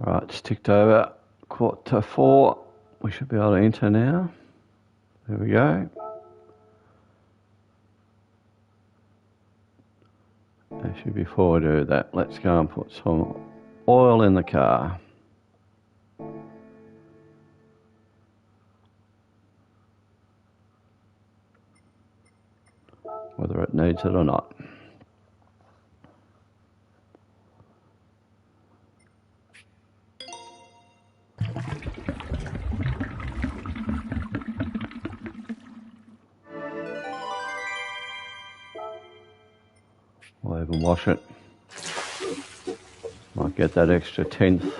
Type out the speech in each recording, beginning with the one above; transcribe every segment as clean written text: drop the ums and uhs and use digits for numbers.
Right, it's ticked over 3:45. We should be able to enter now. There we go. Actually, before we do that, let's go and put some oil in the car. Whether it needs it or not. I'll even wash it. Might get that extra tenth.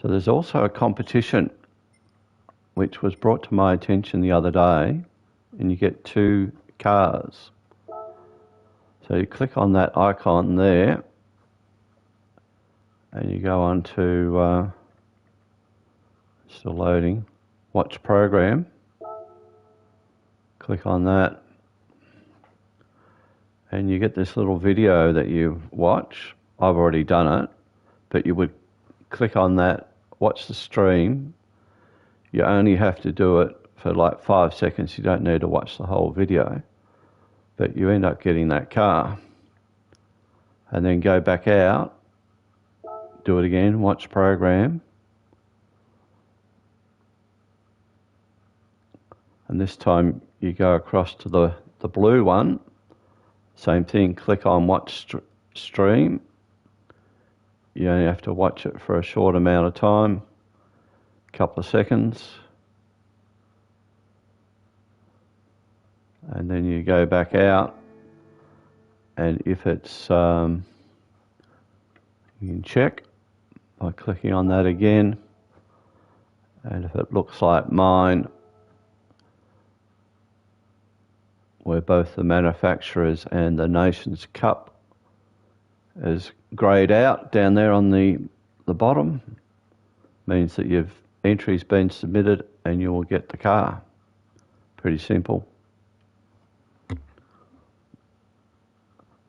So there's also a competition which was brought to my attention the other day, and you get 2 cars. So you click on that icon there, and you go on to, still loading, watch program. Click on that, and you get this little video that you watch. I've already done it, but you would click on that, watch the stream. You only have to do it for like 5 seconds. You don't need to watch the whole video, but you end up getting that car. And then go back out, do it again, watch program. And this time you go across to the blue one. Same thing, click on watch stream. You only have to watch it for a short amount of time, a couple of seconds. And then you go back out, and if it's, you can check by clicking on that again. And if it looks like mine, where both the manufacturers and the Nations Cup is greyed out down there on the bottom, means that your entry's been submitted and you will get the car. Pretty simple.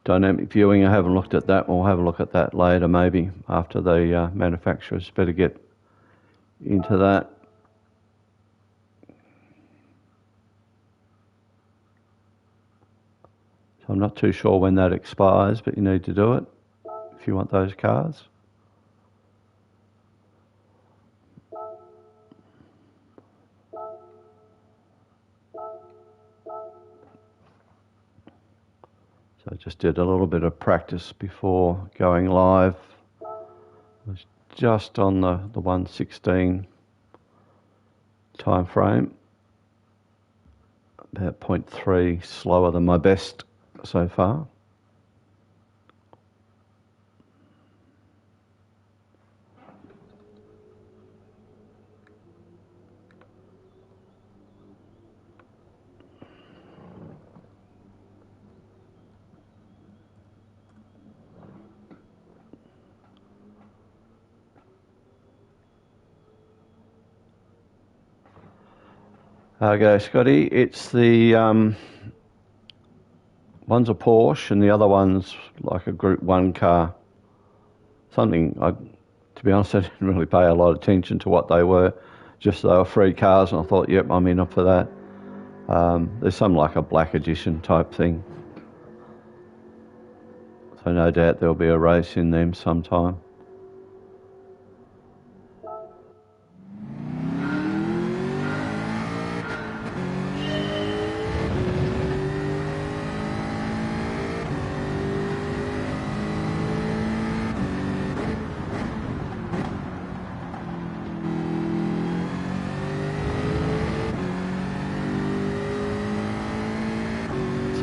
Dynamic viewing, I haven't looked at that. We'll have a look at that later, maybe after the manufacturers. Better get into that. So I'm not too sure when that expires, but you need to do it if you want those cars. So I just did a little bit of practice before going live. I was just on the 1:16 time frame, about 0.3 slower than my best so far. Okay, Scotty, it's the, one's a Porsche and the other one's like a Group 1 car. Something, to be honest, I didn't really pay a lot of attention to what they were. Just they were free cars, and I thought, yep, I'm in for that. There's some like a black edition type thing. So no doubt there'll be a race in them sometime.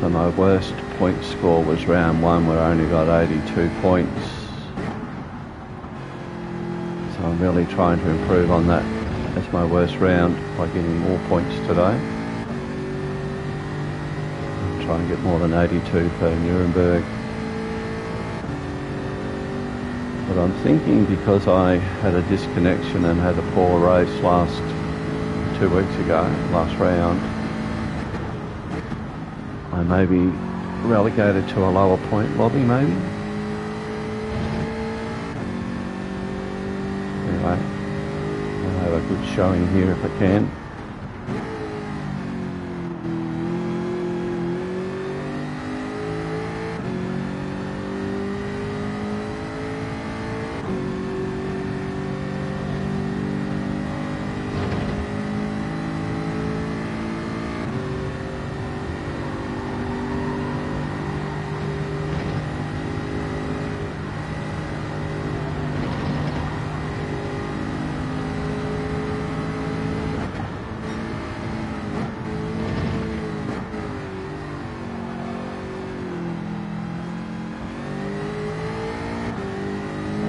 So my worst point score was round 1, where I only got 82 points. So I'm really trying to improve on that as my worst round by getting more points today. I'll try and get more than 82 for Nuremberg. But I'm thinking, because I had a disconnection and had a poor race last 2 weeks ago, last round. I may be relegated to a lower point lobby, maybe. Anyway, I'll have a good showing here if I can.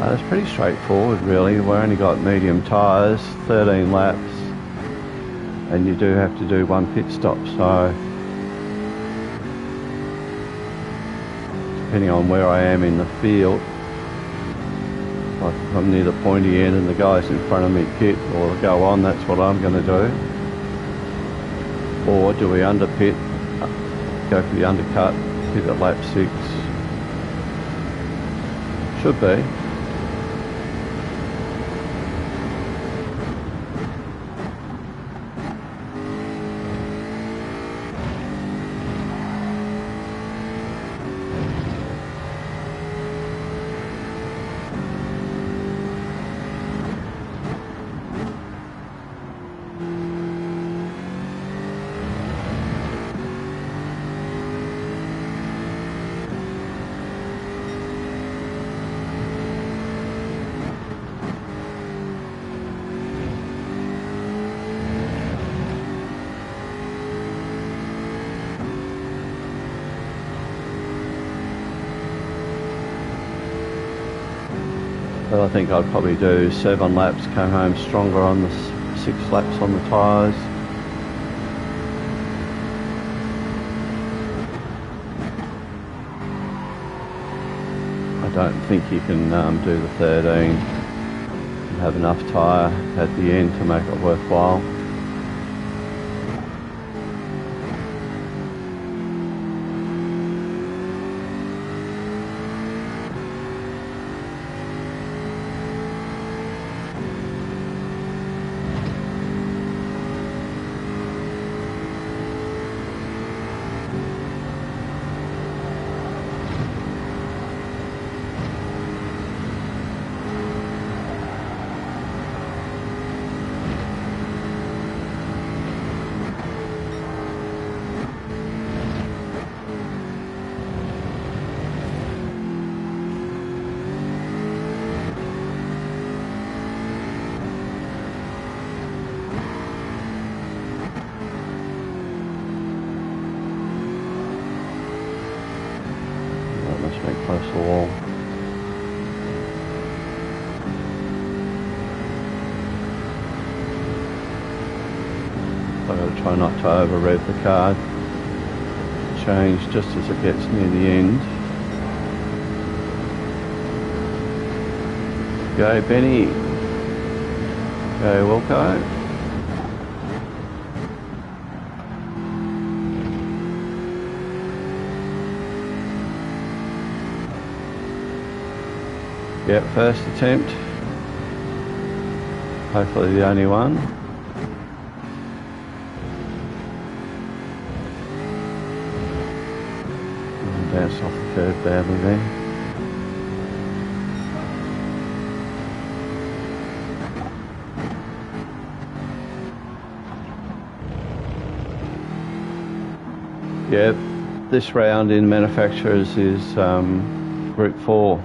It's pretty straightforward really. We've only got medium tyres, 13 laps, and you do have to do one pit stop, so depending on where I am in the field, like if I'm near the pointy end and the guys in front of me pit or go on, that's what I'm going to do. Or do we under pit, go for the undercut, pit at lap 6? Should be. But I think I'd probably do 7 laps, come home stronger on the 6 laps on the tyres. I don't think you can do the 13 and have enough tyre at the end to make it worthwhile. Close to the wall. I've got to try not to over rev the car. Change just as it gets near the end. Go Benny. Go Wilco. Yep, first attempt. Hopefully the only one. Bounced off the curb badly there. Yep, this round in manufacturers is Group 4.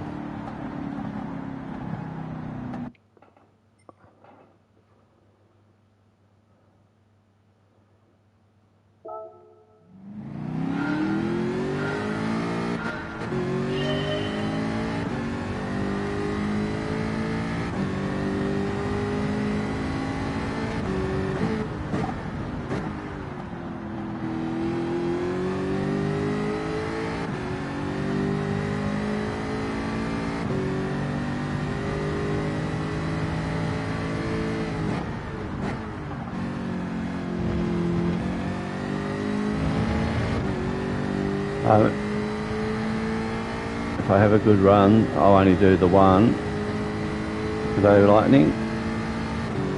If I have a good run, I'll only do the one. G'day Lightning.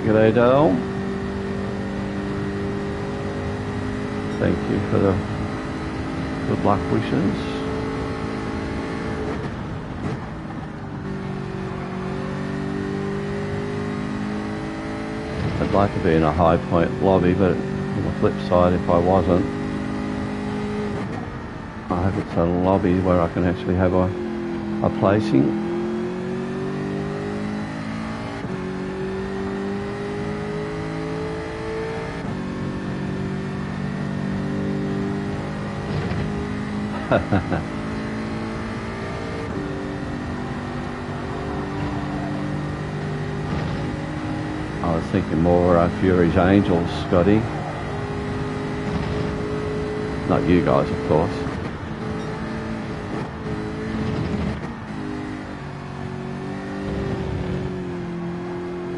G'day Dale. Thank you for the good luck wishes. I'd like to be in a high point lobby, but on the flip side, if I wasn't, I hope it's a lobby where I can actually have a placing. I was thinking more Fury's Angels, Scotty. Not you guys, of course.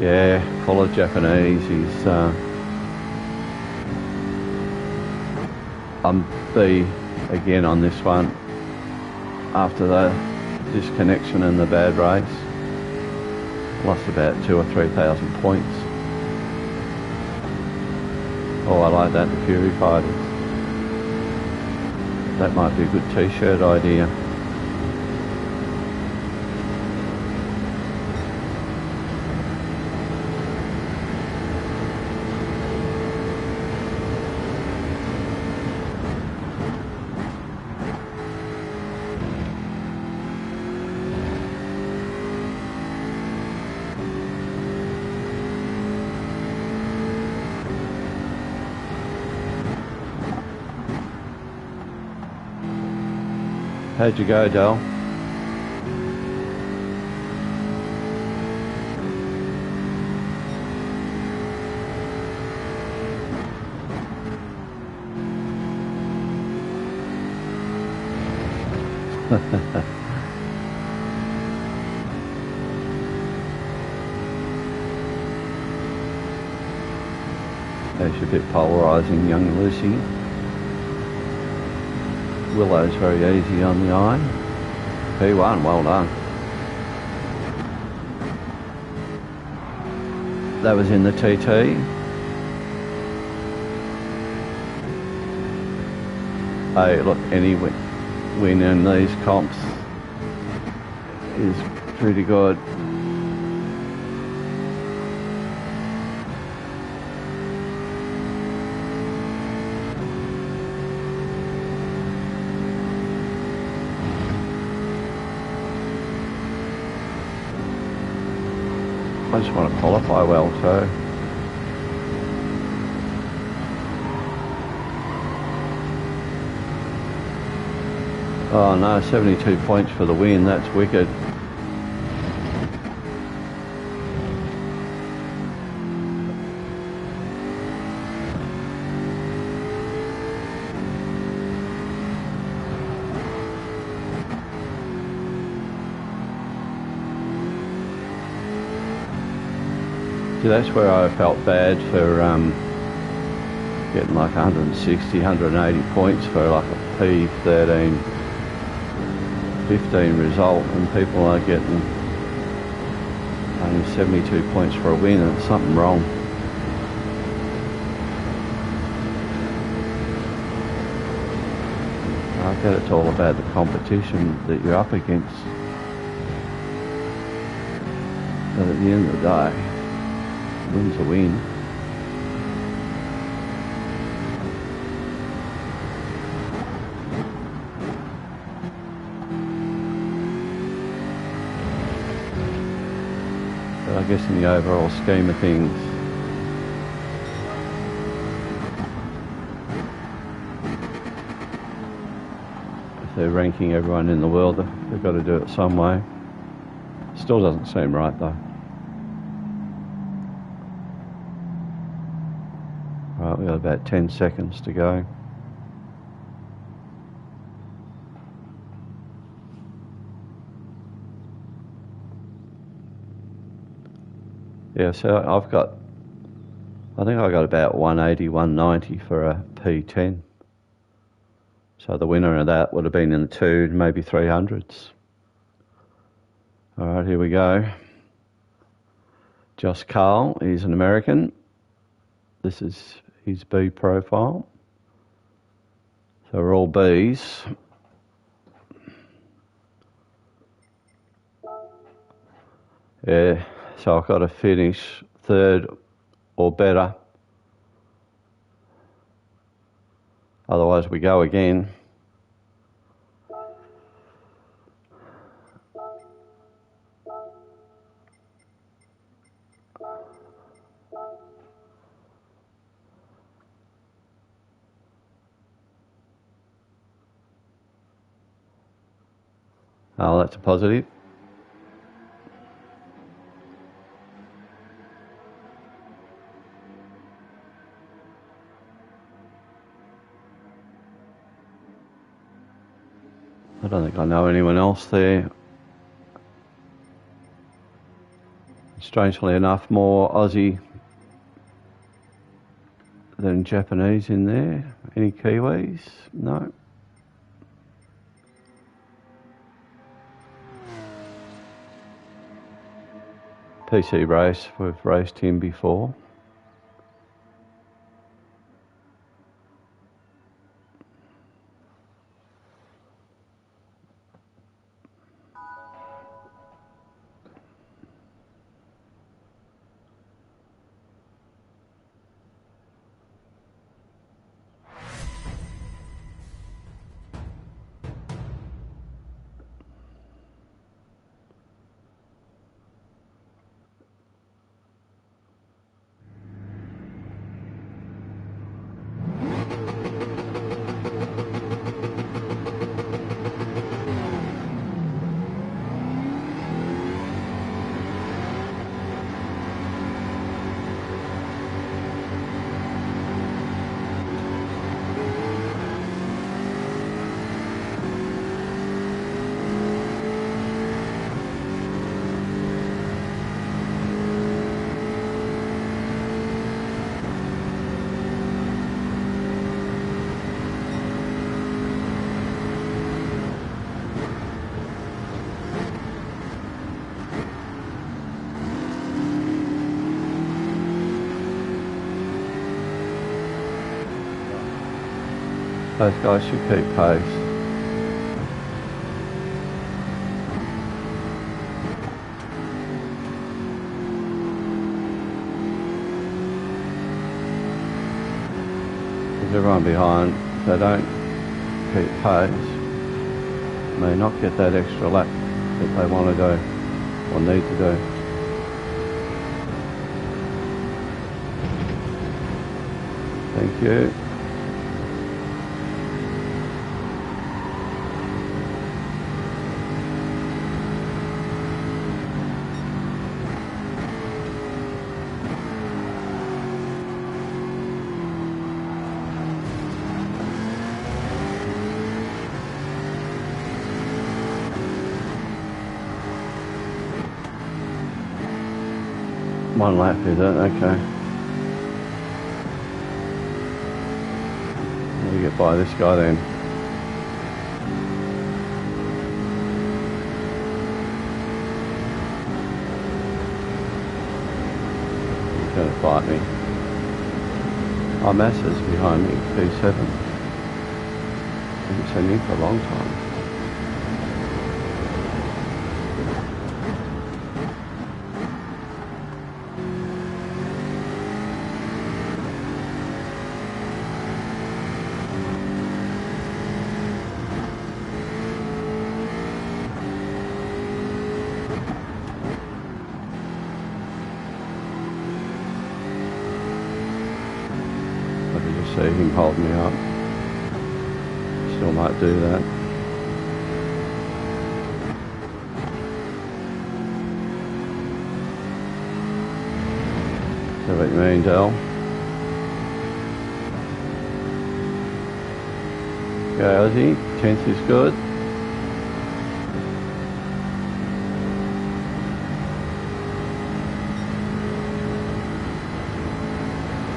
Yeah, full of Japanese. He's I'm B again on this one after the disconnection and the bad race. Lost about 2,000 or 3,000 points. Oh, I like that, the Fury Fighters. That might be a good t-shirt idea. How'd you go, Del? That's a bit polarising, young Lucy. Willow's very easy on the eye. P1, well done. That was in the TT. Hey, look, any win in these comps is pretty good. I just want to qualify well too. Oh no, 72 points for the win, that's wicked. See, that's where I felt bad for getting like 160, 180 points for like a P13, 15 result, and people are getting only 72 points for a win, and it's something wrong. I get it's all about the competition that you're up against. But at the end of the day, win's a win. But I guess in the overall scheme of things, if they're ranking everyone in the world, they've got to do it some way. Still doesn't seem right though. Right, we've got about 10 seconds to go. Yeah, so I think I got about 180, 190 for a P10. So the winner of that would have been in the 2, maybe 300s. All right, here we go. Josh Carl, he's an American. This is his B profile. So we're all Bs. Yeah, so I've got to finish 3rd or better. Otherwise we go again. Oh, that's a positive. I don't think I know anyone else there. Strangely enough, more Aussie than Japanese in there. Any Kiwis? No. PC race, we've raced him before. Those guys should keep pace. If everyone behind, if they don't keep pace, may not get that extra lap that they want to do or need to do. Thank you. One lap, is it? Okay. We get by this guy then. He's going to fight me. Oh, Massa's behind me, P7. I haven't seen him for a long time. See him hold me up. Still might do that. See what you mean, Del? Okay, Aussie. 10th is good.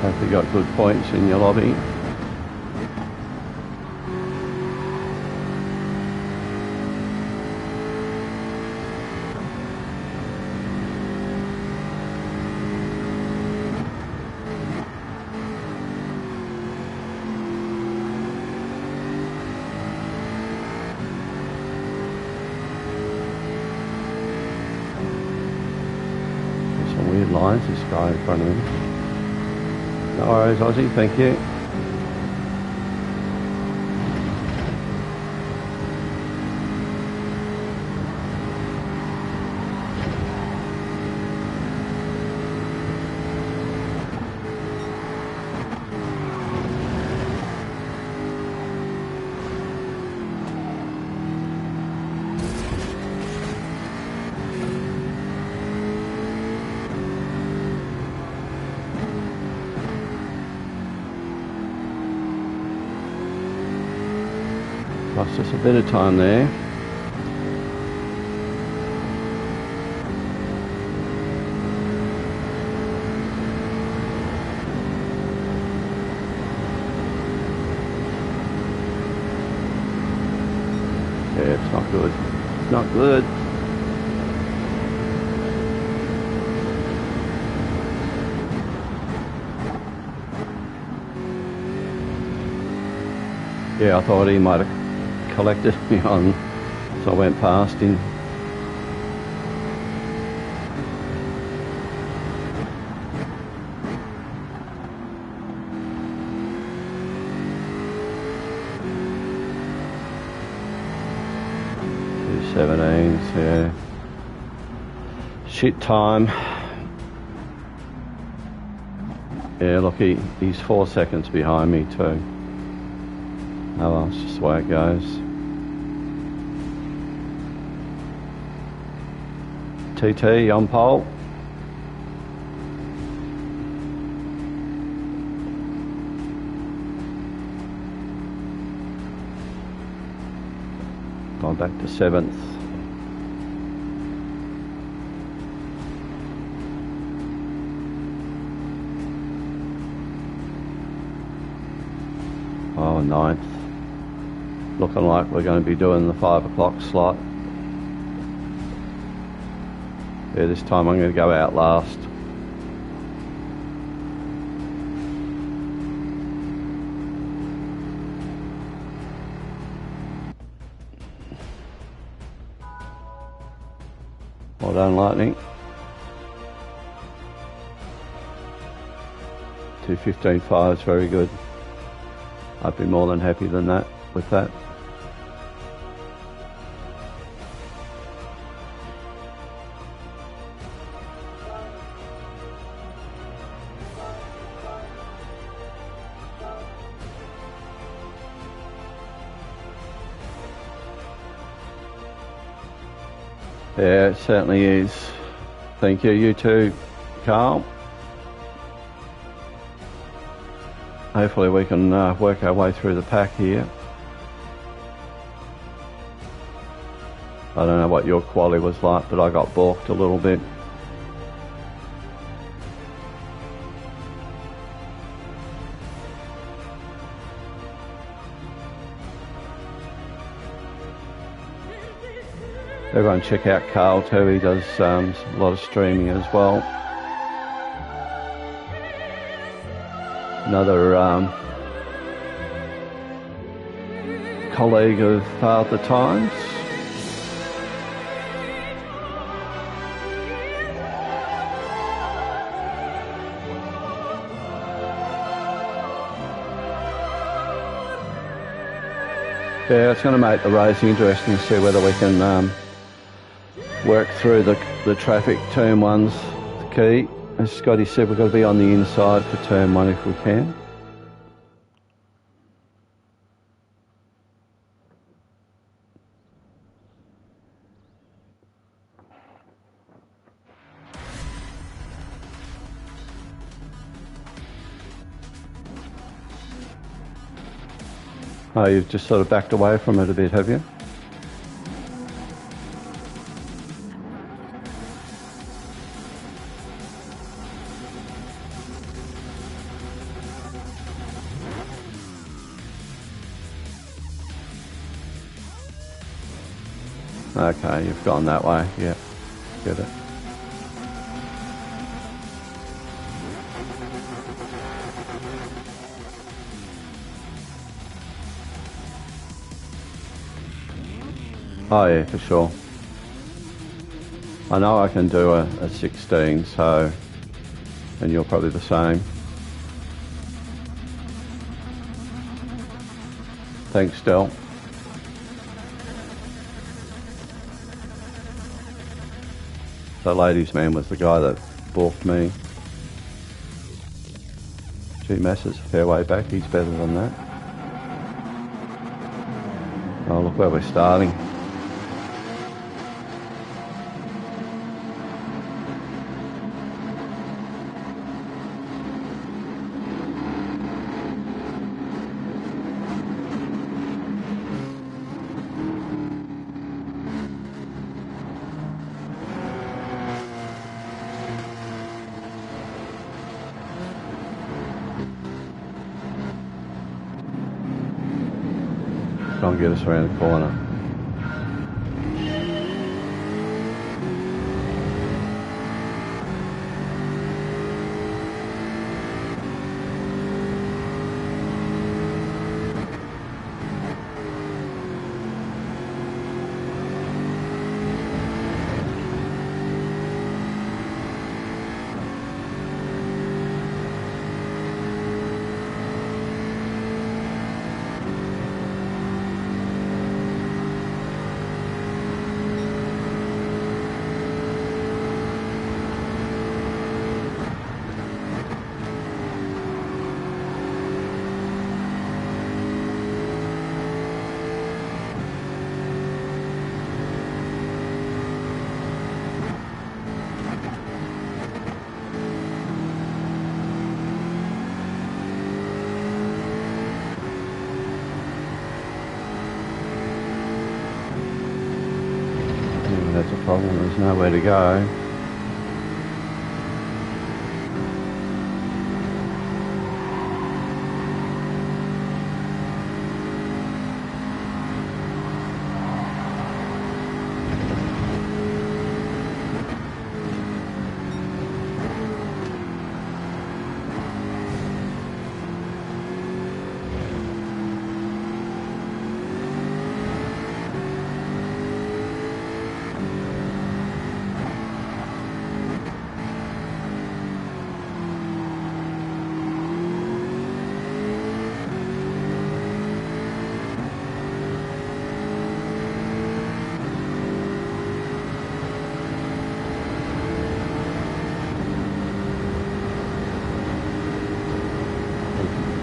Hope you got good points in your lobby. lines, this guy in front of me. No worries, Aussie, thank you. Lost us a bit of time there. Yeah, it's not good. It's not good. Yeah, I thought he might have collected me on, so I went past him. Two 17s, yeah. Shit time. Yeah, look, he's 4 seconds behind me too. Oh well, it's just the way it goes. TT on pole. Gone back to 7th. Oh, 9th. Looking like we're going to be doing the 5 o'clock slot. Yeah, this time I'm going to go out last. Well done, Lightning. 2:15.5 is very good. I'd be more than happy than that with that. Yeah, it certainly is. Thank you. You too, Carl. Hopefully we can work our way through the pack here. I don't know what your quality was like, but I got balked a little bit. Everyone check out Carl too, he does a lot of streaming as well. Another colleague of Father Times. Yeah, it's going to make the race interesting to see whether we can work through the traffic. Turn 1's the key. As Scotty said, we've got to be on the inside for turn 1 if we can. Oh, you've just sort of backed away from it a bit, have you? Okay, you've gone that way. Yeah, get it. Oh yeah, for sure. I know I can do a 16, so and you're probably the same. Thanks, Del. The ladies' man was the guy that balked me. Masses a fair way back. He's better than that. Oh, look where we're starting. Try and get us around the corner. That's a problem. There's nowhere to go.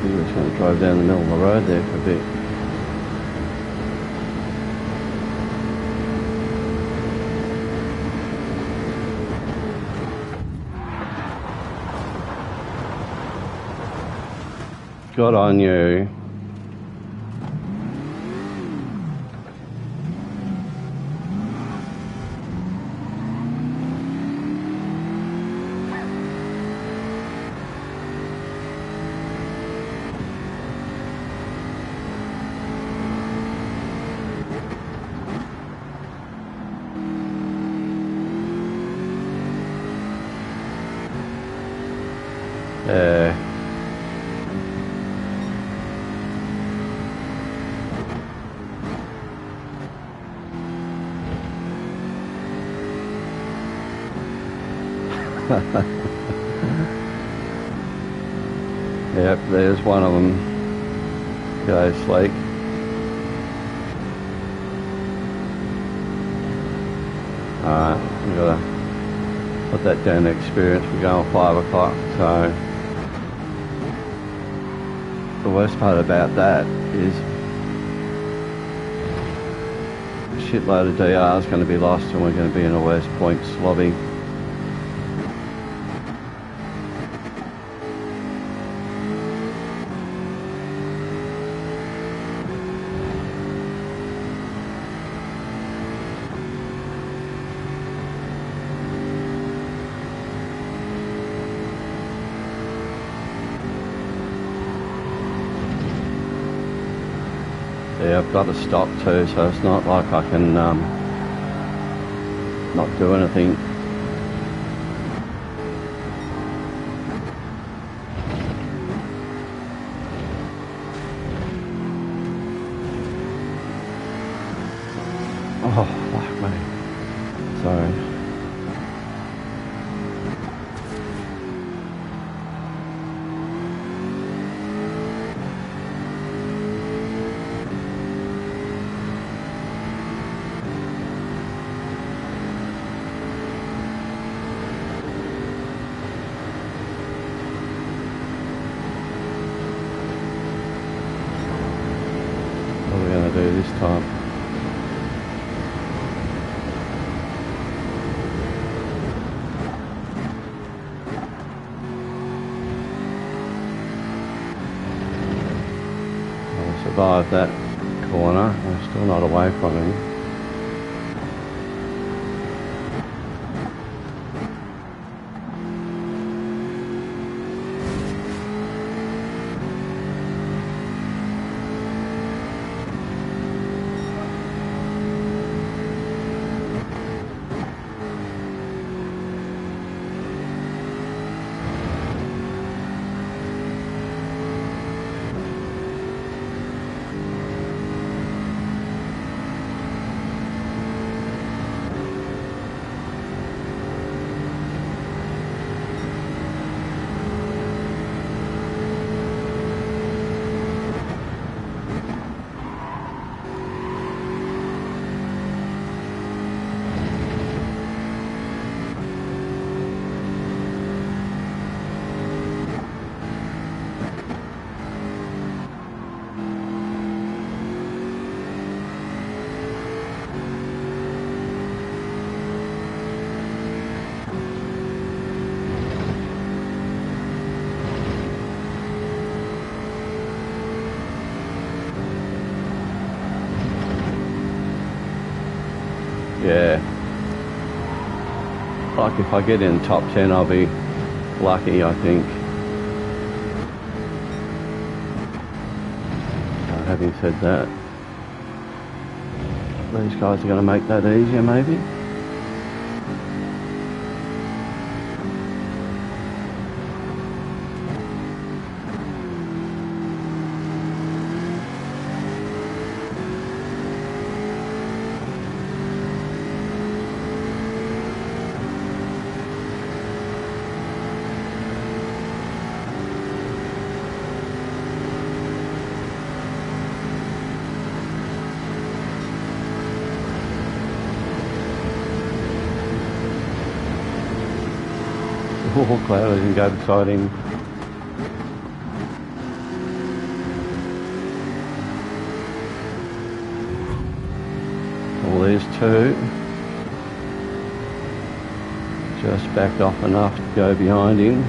We're just going to drive down the middle of the road there for a bit. Good on you. Yep, there's one of them. G'day, Sleek. Alright, we've got to put that down to experience. We're going 5 o'clock, so the worst part about that is a shitload of DR is going to be lost and we're going to be in a West Points lobby. Yeah, I've got to stop too, so it's not like I can not do anything. Oh, fuck me. Sorry. top. I'll survive that corner. I'm still not away from him. Yeah. Like if I get in top 10, I'll be lucky, I think. Having said that, these guys are going to make that easier, maybe. Oh, glad I didn't go beside him. Well, there's two. Just backed off enough to go behind him.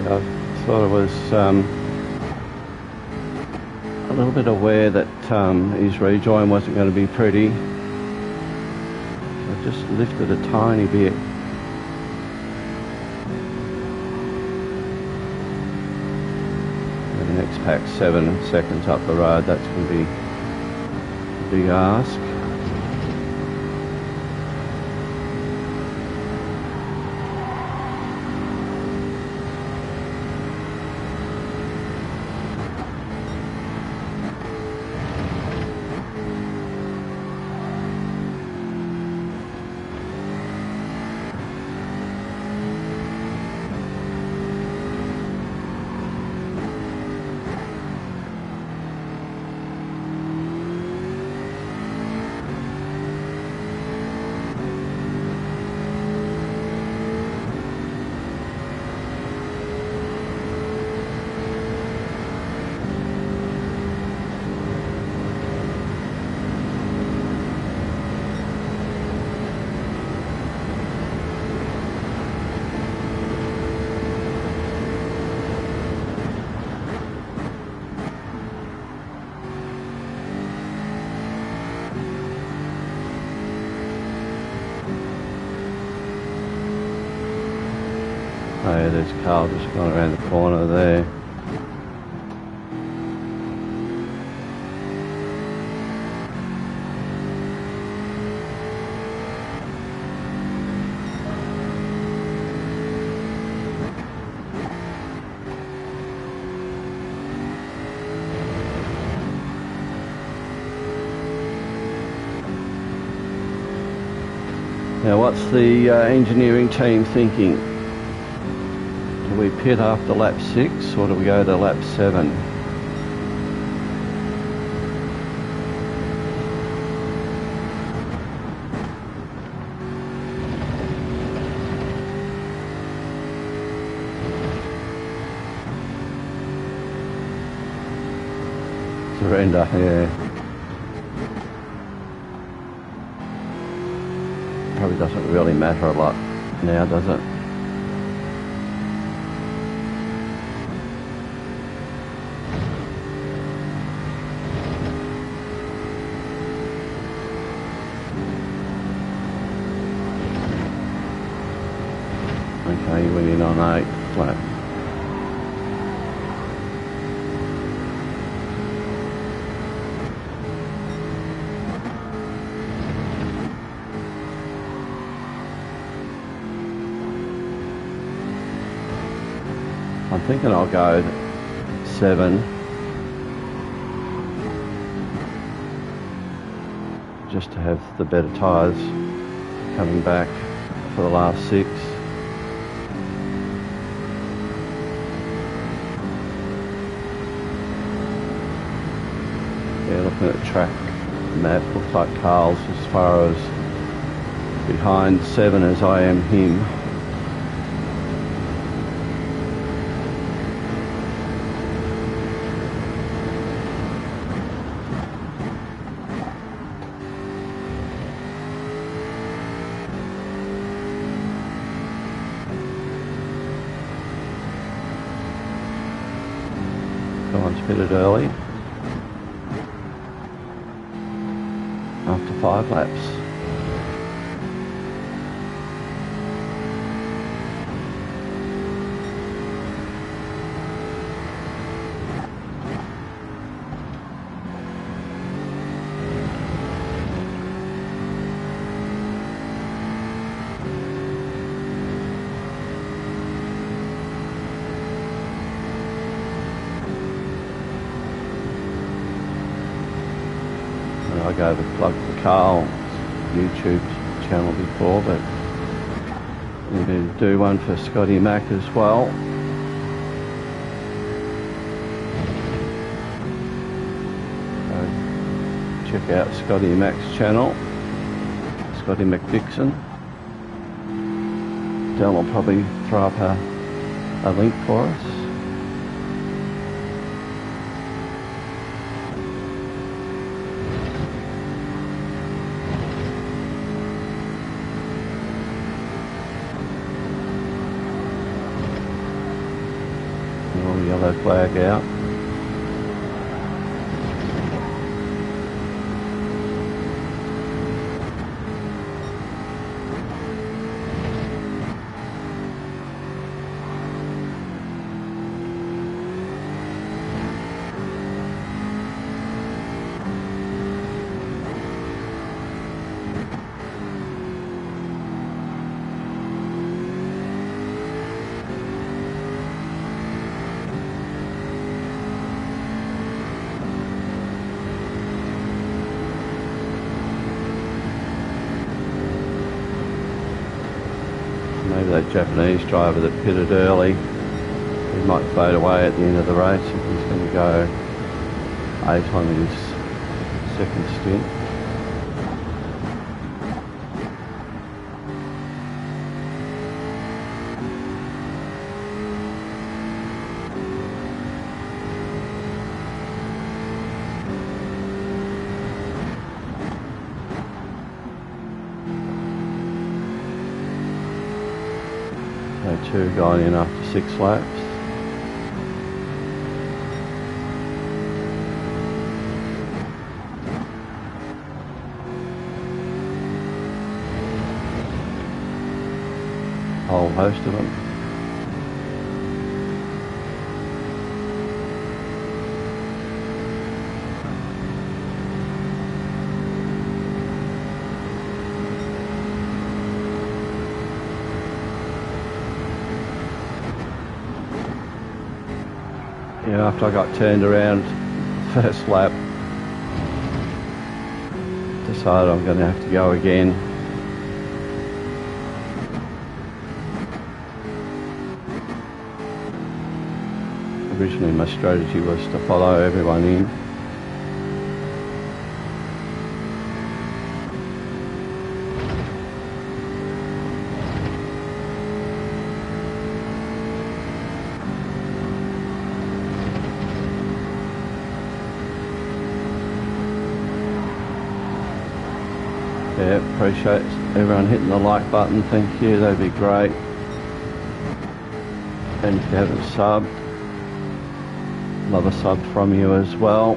I thought I was a little bit aware that his rejoin wasn't going to be pretty. I just lifted a tiny bit. And the next pack's 7 seconds up the road. That's going to be a big ask. Oh yeah, there's Carl just gone around the corner there. Now, what's the engineering team thinking? Do we pit after lap 6 or do we go to lap 7? Surrender, yeah. Probably doesn't really matter a lot now, does it? Okay, you went in on 8 flat. I'm thinking I'll go 7. Just to have the better tyres coming back for the last 6. Yeah, looking at the track map, looks like Carl's as far as behind 7 as I am him. Someone's pitted early after 5 laps. I gave a plug for Carl's YouTube channel before, but we need to do one for Scotty Mac as well. So check out Scotty Mac's channel, Scotty McDixon. Del will probably throw up a link for us. Yellow flag out. Maybe that Japanese driver that pitted early, he might fade away at the end of the race if he's going to go 8 on his second stint. So 2 gone in after 6 laps. Whole host of them. Yeah, after I got turned around first lap, decided I'm going to have to go again. originally my strategy was to follow everyone in. Yeah, appreciate everyone hitting the like button, thank you, that'd be great. And if you haven't subbed, love a sub from you as well.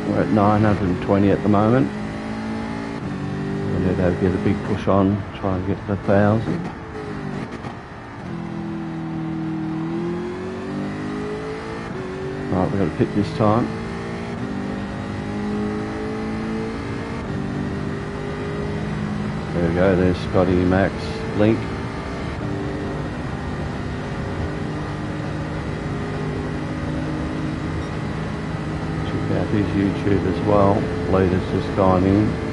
We're at 920 at the moment. We need to get a big push on, try and get to 1,000. Right, we've got a pit this time. There we go, there's Scotty, Max, Link. Check out his YouTube as well. Leader's just gone in.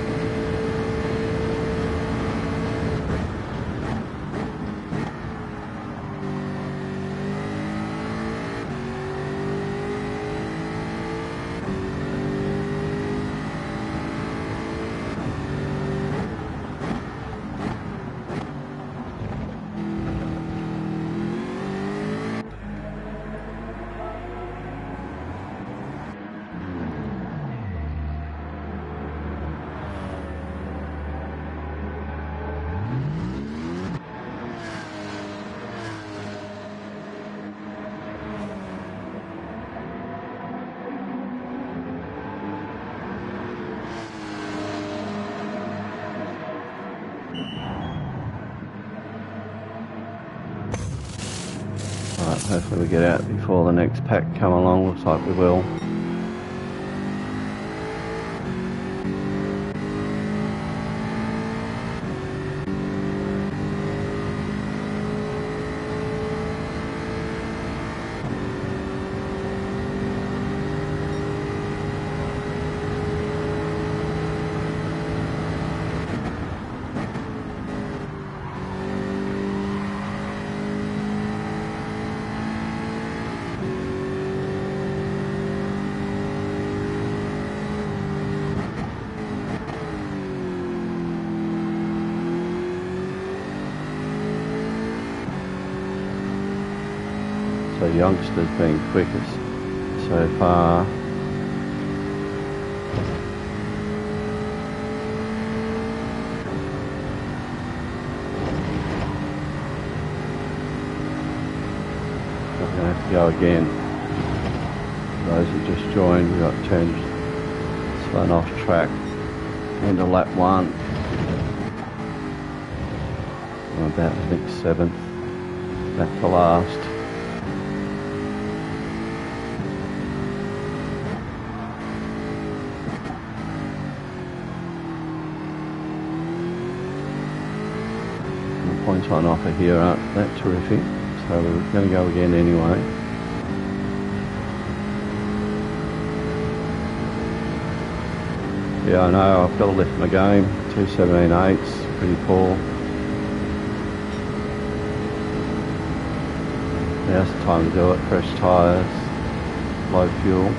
Right, hopefully we get out before the next pack come along, looks like we will. So youngsters being quickest so far. I'm going to have to go again. Those who just joined, we got turned spun off track into lap 1. I'm about, I think, 7th, back to last. Points on offer here aren't that terrific, so we're going to go again anyway. Yeah, I know, I've got to lift my game. 2:17.8's pretty poor. Now's the time to do it. Fresh tyres, low fuel.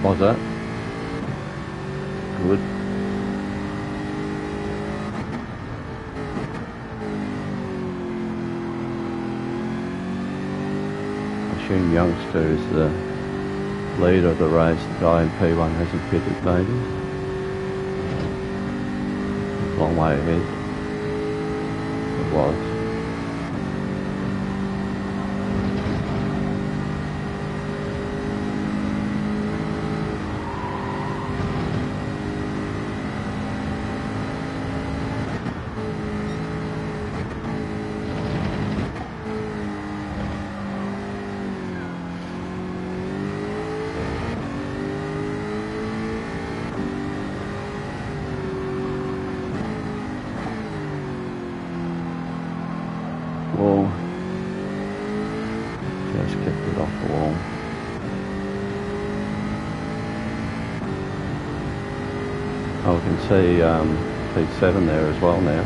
Was that? Good. I assume youngster is the leader of the race, the guy in P1 hasn't pitted maybe. Long way ahead. It was. Wall. Just kept it off the wall. Oh, we can see P7 there as well now.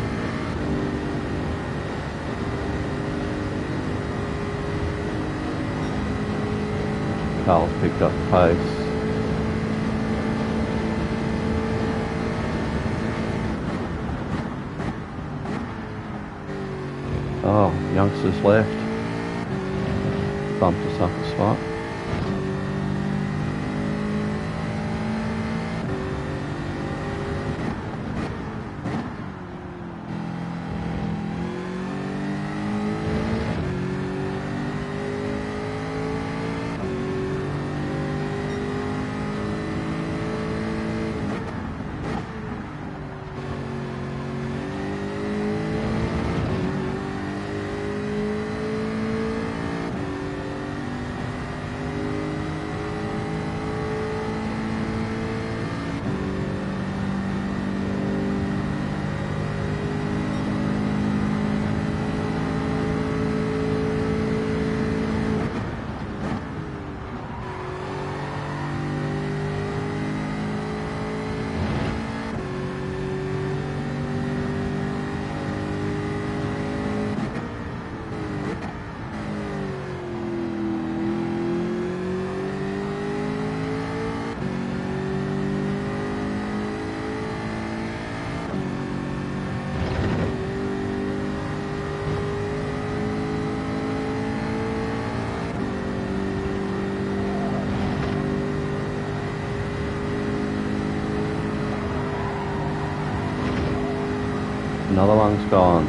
Carl's picked up pace. Oh, youngsters left. Bumped us up a spot. Another one's gone.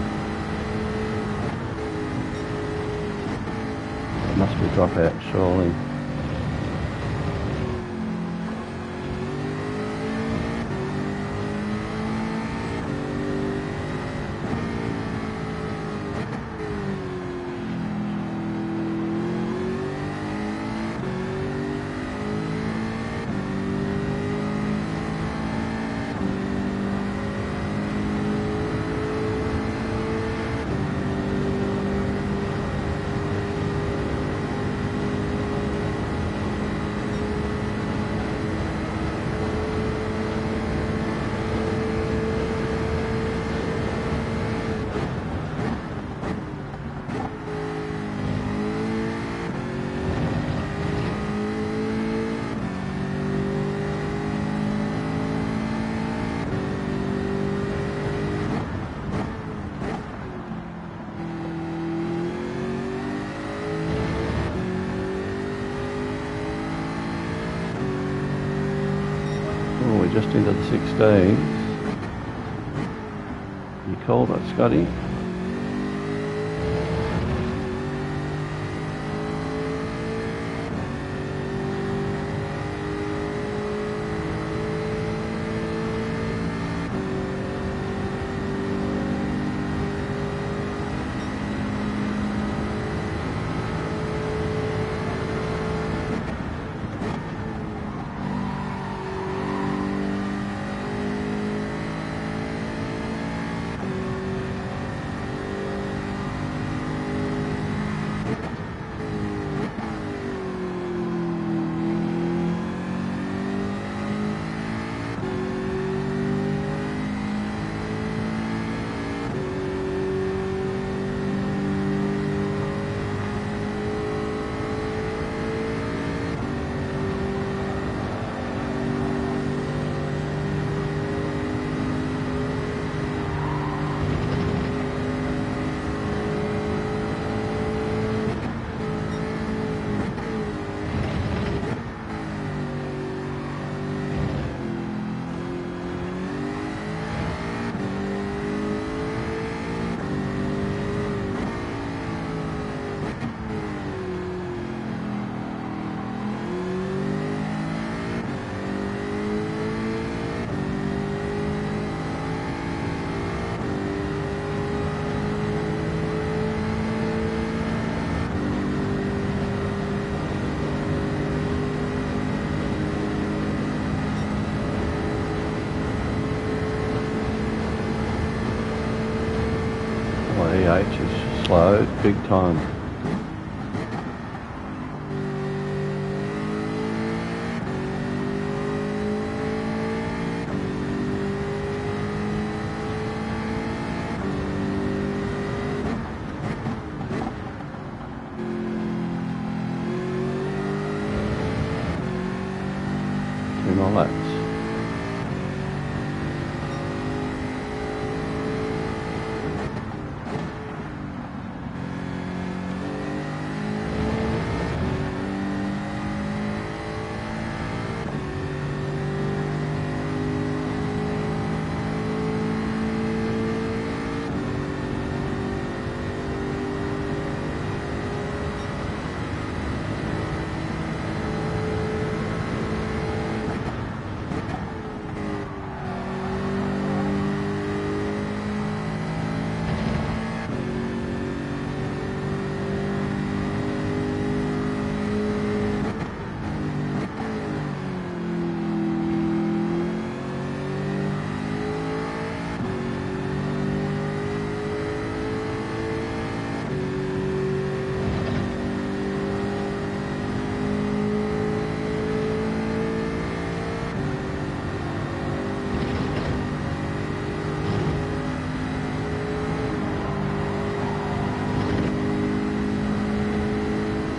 It must be dropout, surely. Oh, we're just into the 16s. You called it, Scotty? slowed big time. Two more laps.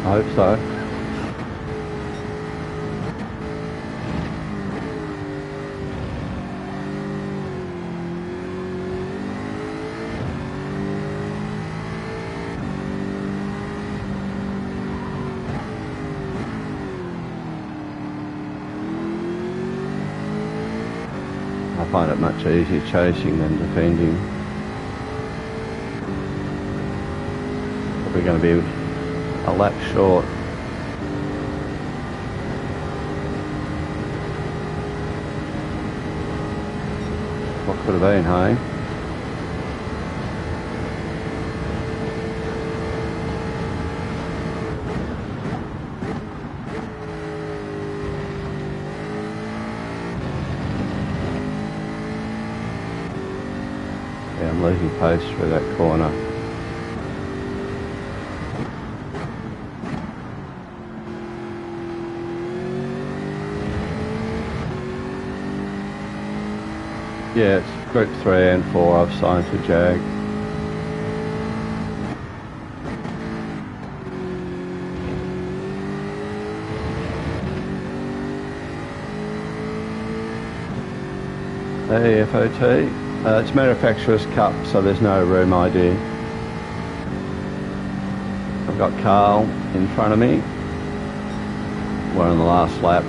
I hope so. I find it much easier chasing than defending. Probably going to be a lap short. What could have been, hey? Yeah, I'm losing pace through that corner. Yeah, it's group 3 and 4 I've signed to Jag. Hey, FOT. It's Manufacturer's Cup, so there's no room ID. I've got Carl in front of me. We're on the last lap.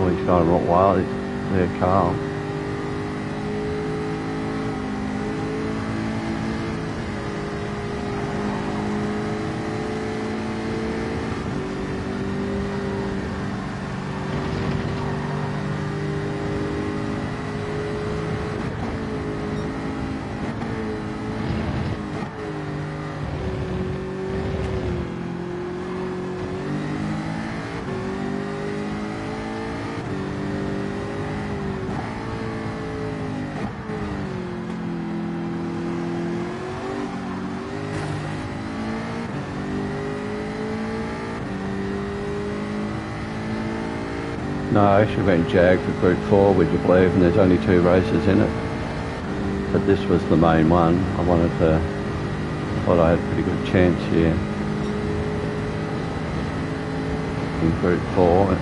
Oh, he's got a Rottweiler. There, Carl. No, I should have been Jag for Group 4, would you believe, and there's only 2 races in it. But this was the main one. I thought I had a pretty good chance here in Group 4.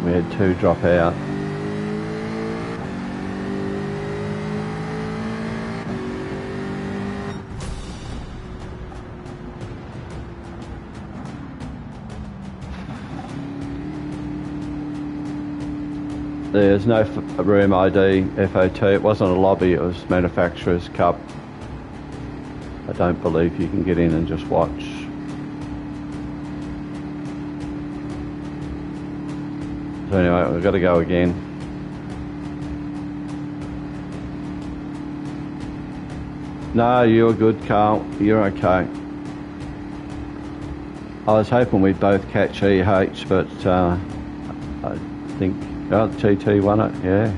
We had 2 drop out. There's no room ID, FOT. It wasn't a lobby, it was manufacturer's cup. I don't believe you can get in and just watch. So anyway, we've got to go again. No, you're good, Carl. You're okay. I was hoping we'd both catch EH, but I think TT won it, yeah.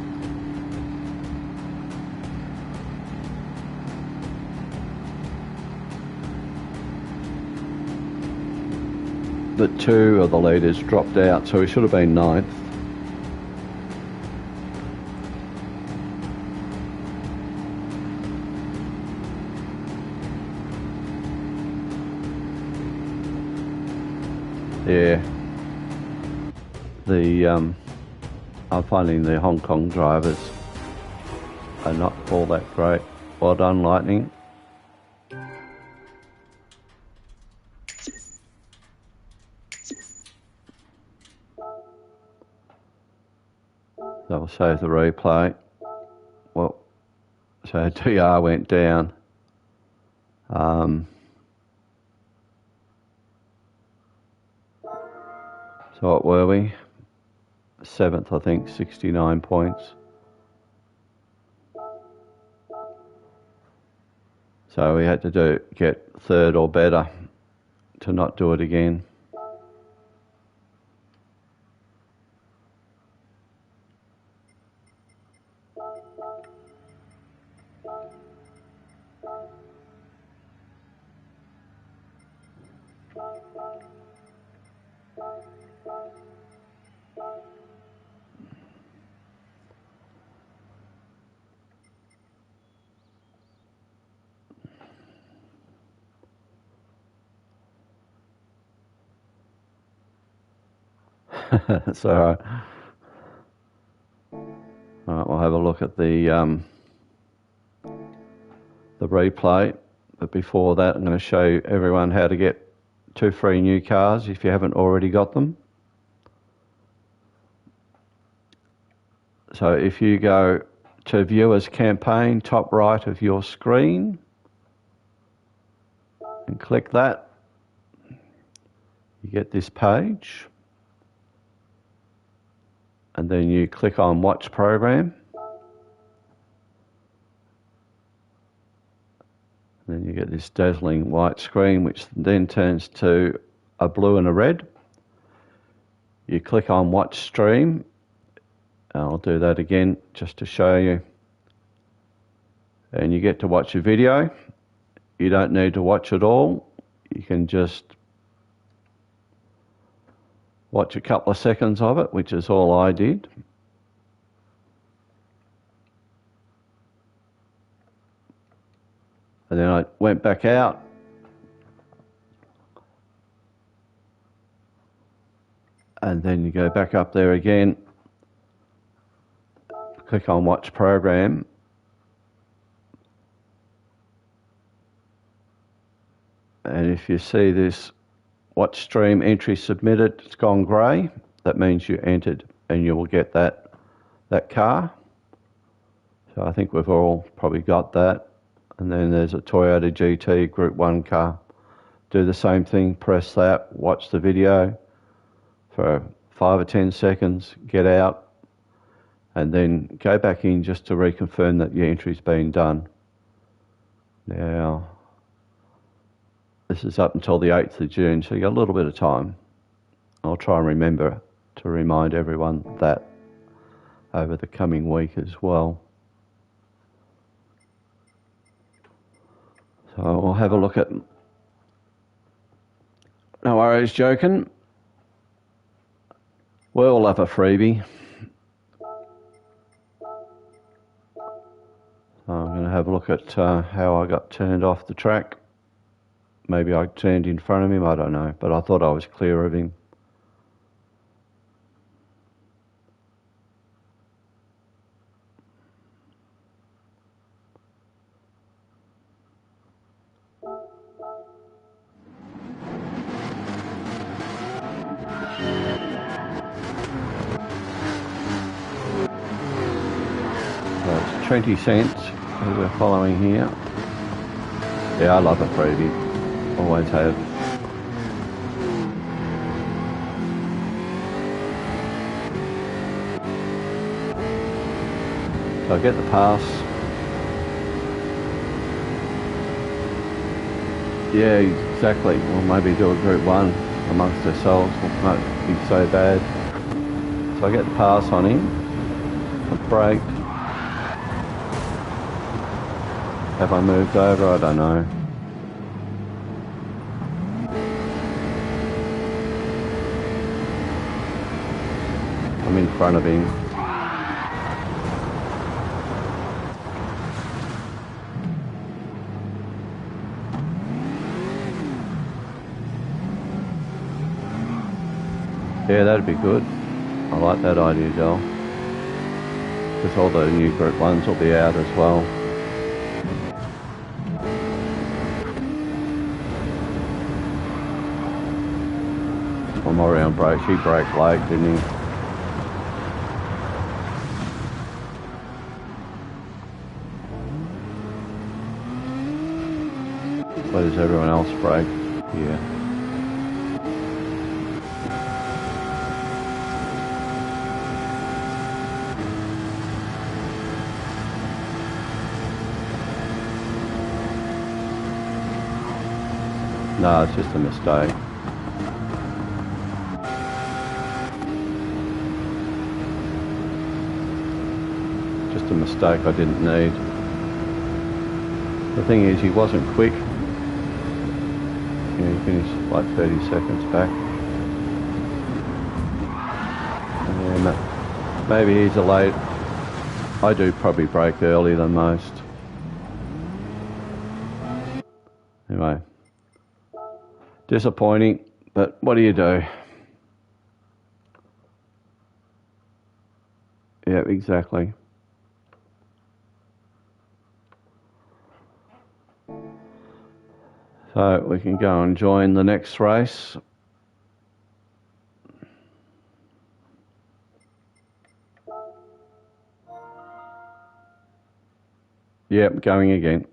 The two of the leaders dropped out, so we should have been ninth. Yeah. I'm finding the Hong Kong drivers are not all that great. Well done, Lightning. They'll save the replay. Well, so DR went down. So what were we? 7th, I think, 69 points. So we had to get 3rd or better to not do it again. So, all right, we'll have a look at the replay. But before that, I'm going to show everyone how to get 2 free new cars if you haven't already got them. So if you go to Viewers Campaign, top right of your screen, and click that, you get this page. And then you click on Watch Program. And then you get this dazzling white screen, which then turns to a blue and a red. You click on Watch Stream. I'll do that again just to show you. And you get to watch a video. You don't need to watch it all. You can just watch a couple of seconds of it, which is all I did. And then I went back out. And then you go back up there again. Click on Watch Program. And if you see this Watch Stream entry submitted, it's gone grey. That means you entered and you will get that car. So I think we've all probably got that. And then there's a Toyota GT Group 1 car. Do the same thing, press that, watch the video for 5 or 10 seconds, get out, and then go back in just to reconfirm that your entry's been done. Now, this is up until the 8th of June, so you've got a little bit of time. I'll try and remember to remind everyone that over the coming week as well. So we'll have a look at... No worries, joking. We'll have a freebie. So I'm going to have a look at how I got turned off the track. Maybe I turned in front of him, I don't know, but I thought I was clear of him. 20 cents who we're following here. Yeah, I love a freebie. Always have. So I get the pass. Yeah, exactly. We'll maybe do a group one amongst ourselves. It won't be so bad. So I get the pass on him. I brake. Have I moved over? I don't know. I'm in front of him. Yeah, that'd be good. I like that idea, Joel. Because all the new group ones will be out as well. I'm around brake. He braked late, didn't he? So does everyone else brake? Yeah. No, it's just a mistake. Just a mistake I didn't need. The thing is, he wasn't quick. Yeah, he finished like 30 seconds back. Yeah, maybe he's a late. I do probably brake earlier than most. Anyway. Disappointing, but what do you do? Yeah, exactly. So we can go and join the next race. Yep, going again.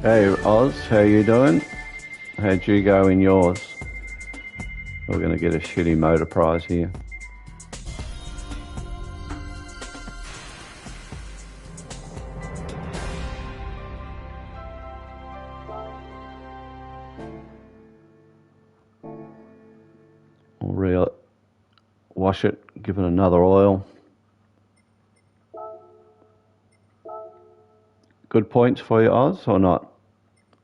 Hey Oz, how you doing? How'd you go in yours? We're going to get a shitty motor prize here. We'll wash it, give it another oil. Good points for you, Oz, or not?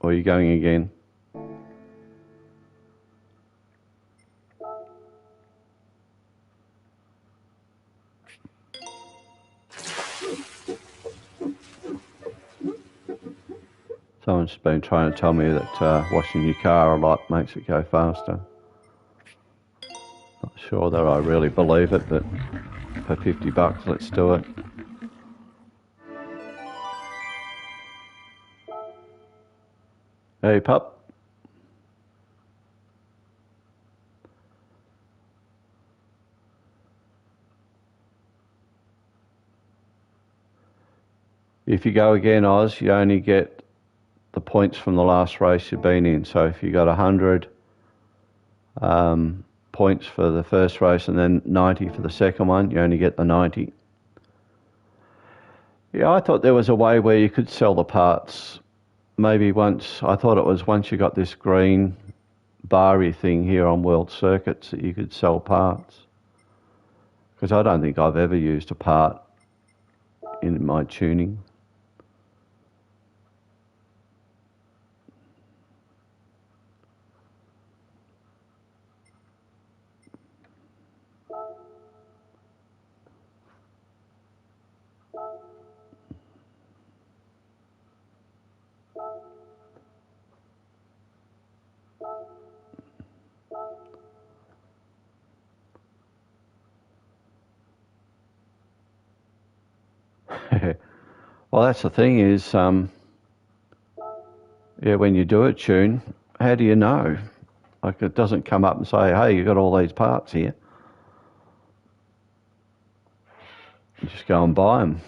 Or are you going again? Someone's been trying to tell me that washing your car a lot makes it go faster. Not sure that I really believe it, but for $50, let's do it. Hey, pup. If you go again, Oz, you only get the points from the last race you've been in. So if you got 100 points for the first race and then 90 for the second one, you only get the 90. Yeah, I thought there was a way where you could sell the parts. Maybe I thought it was once you got this green bar-y thing here on World Circuits that you could sell parts. Because I don't think I've ever used a part in my tuning. Well, that's the thing is, when you do a tune, how do you know? Like, it doesn't come up and say, hey, you got all these parts here. You just go and buy them.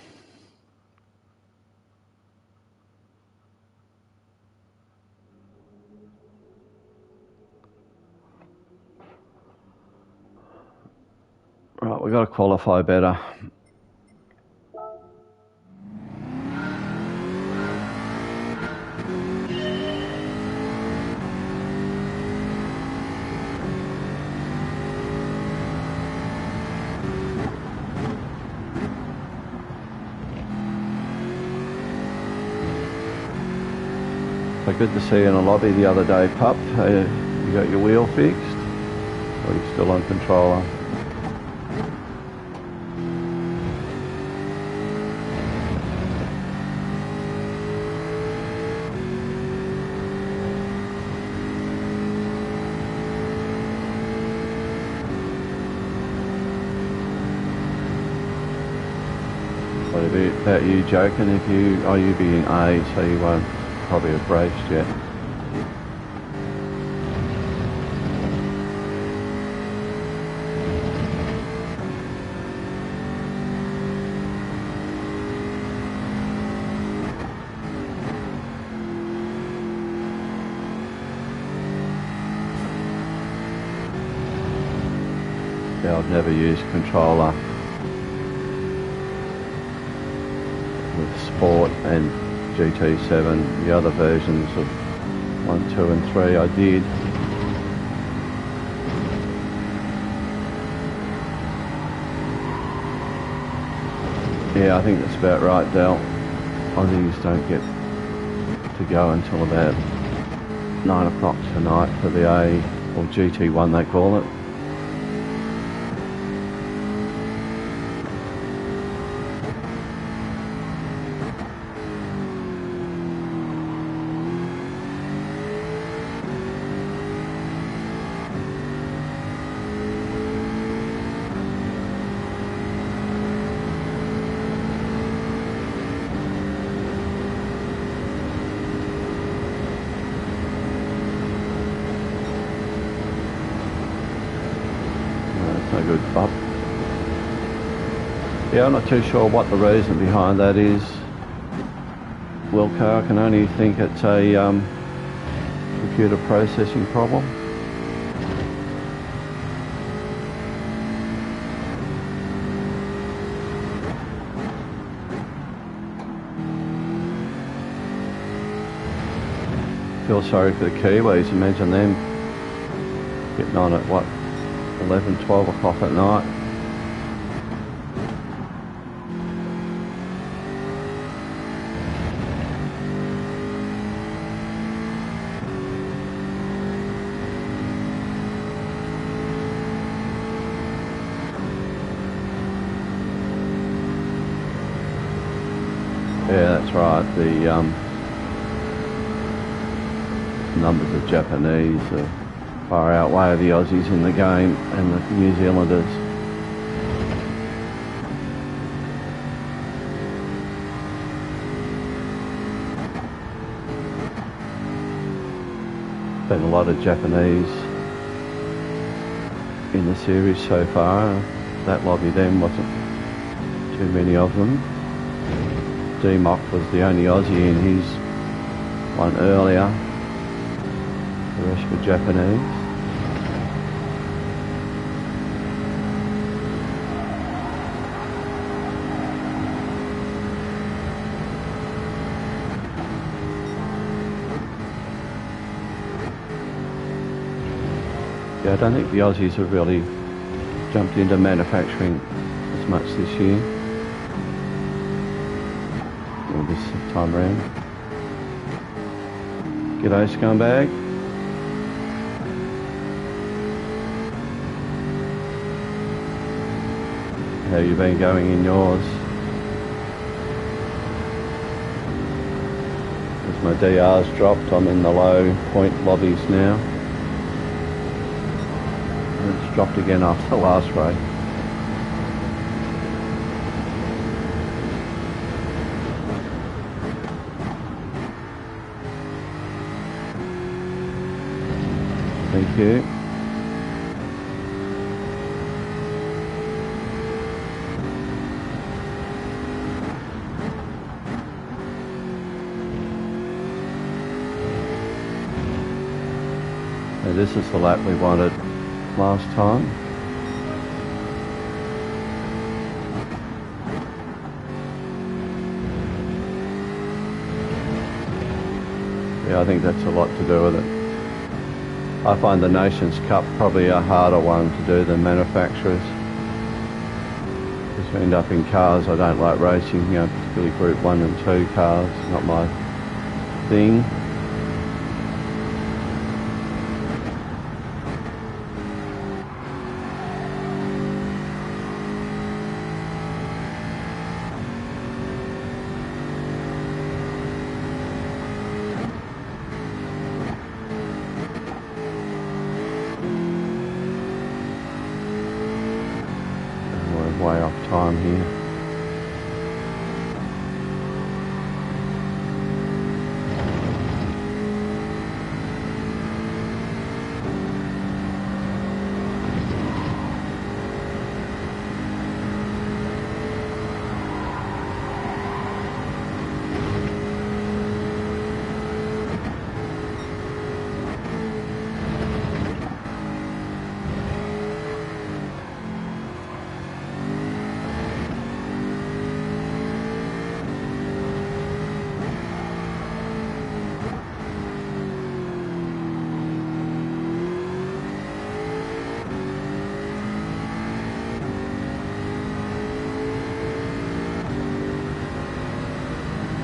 Right, we've got to qualify better. So good to see you in a lobby the other day, pup. You got your wheel fixed? Or are you still on controller? What about you joking if you being A, so you won't probably have raced yet. Yeah, I've never used controller with Sport and GT7, the other versions of 1, 2 and 3 I did. Yeah, I think that's about right, Del. Aussies don't get to go until about 9 o'clock tonight for the A, or GT1 they call it. No good, bub. Yeah, I'm not too sure what the reason behind that is, Wilco. I can only think it's a computer processing problem. Feel sorry for the Kiwis. Imagine them getting on at what, 11, 12 o'clock at night. Yeah, that's right. The numbers of Japanese are far outweigh the Aussies in the game and the New Zealanders. Been a lot of Japanese in the series so far. That lobby then wasn't too many of them. D-Mock was the only Aussie in his one earlier. The rest were Japanese. Yeah, I don't think the Aussies have really jumped into manufacturing as much this year, or this time round. G'day, scumbag. How you been going in yours? As my DR's dropped, I'm in the low point lobbies now. And it's dropped again after the last race. Thank you. this is the lap we wanted last time. Yeah, I think that's a lot to do with it. I find the Nations Cup probably a harder one to do than manufacturers. Because we end up in cars I don't like racing, you know, particularly Group 1 and 2 cars, not my thing. Way off time here.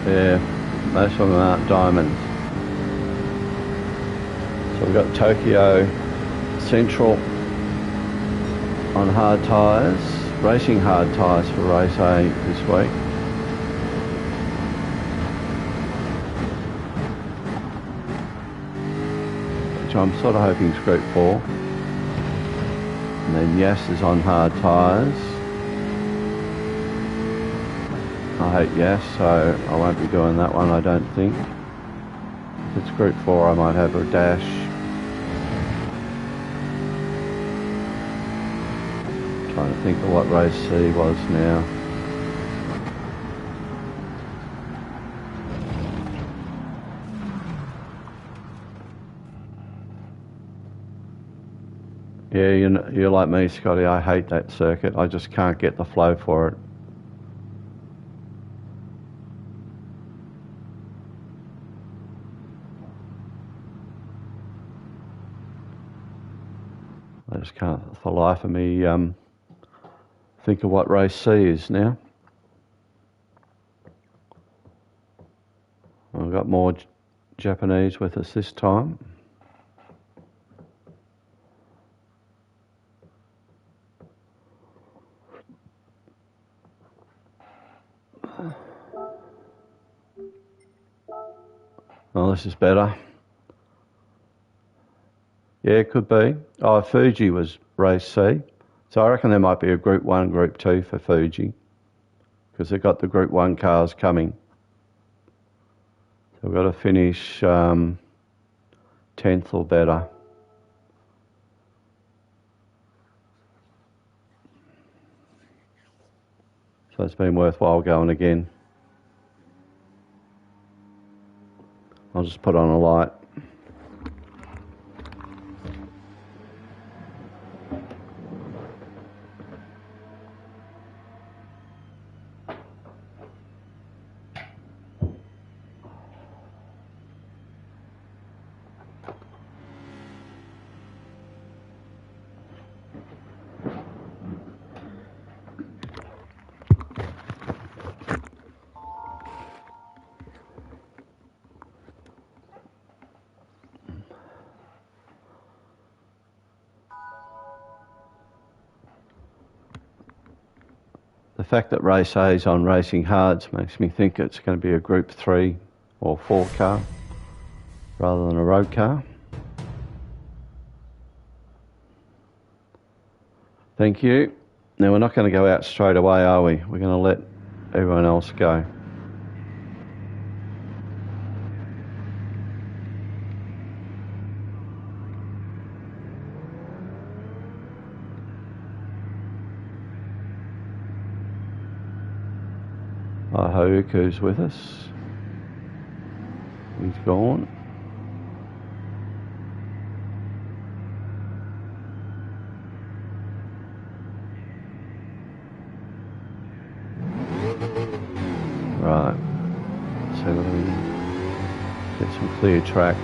Yeah, most of them aren't diamonds. So we've got Tokyo Central on hard tyres, racing hard tyres for race A this week. Which I'm sort of hoping is Group 4. And then Yas is on hard tyres. I hate Yas, so I won't be doing that one, I don't think. If it's Group 4, I might have a dash. Trying to think of what race C was now. Yeah, you're like me, Scotty. I hate that circuit. I just can't get the flow for it. I just can't, for the life of me, think of what race C is now. We've got more Japanese with us this time. Oh, this is better. Yeah, it could be. Oh, Fuji was race C. So I reckon there might be a Group 1, Group 2 for Fuji. Because they've got the Group 1 cars coming. So we've got to finish 10th or better. So it's been worthwhile going again. I'll just put on a light. The fact that race A is on Racing Hards makes me think it's going to be a Group 3 or 4 car rather than a road car. Thank you. Now we're not going to go out straight away, are we? We're going to let everyone else go. Haruku's with us. He's gone. Right. So whether we get some clear track.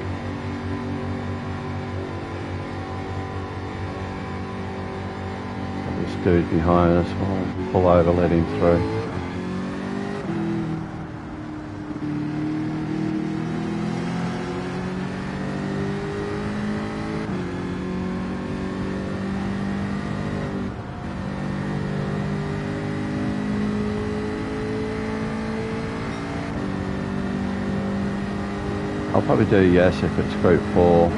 This dude behind us, we'll pull over, let him through. I'll probably do yes if it's group 4.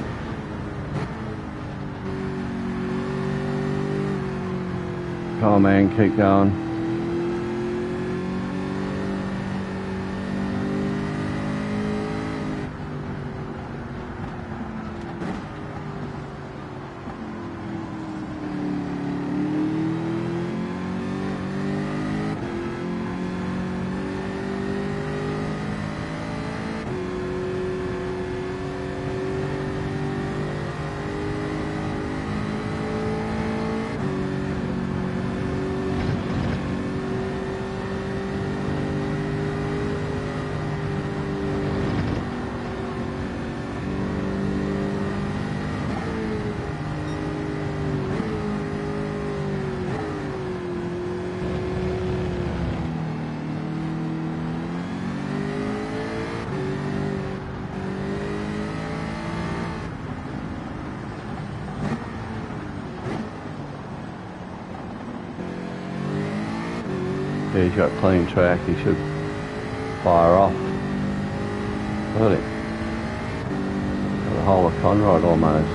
Come on, man, keep going. Yeah, he's got clean track, he should fire off. Look at it. Got the whole of Conrod almost.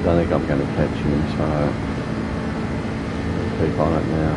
I don't think I'm going to catch him, so I'll keep on it now.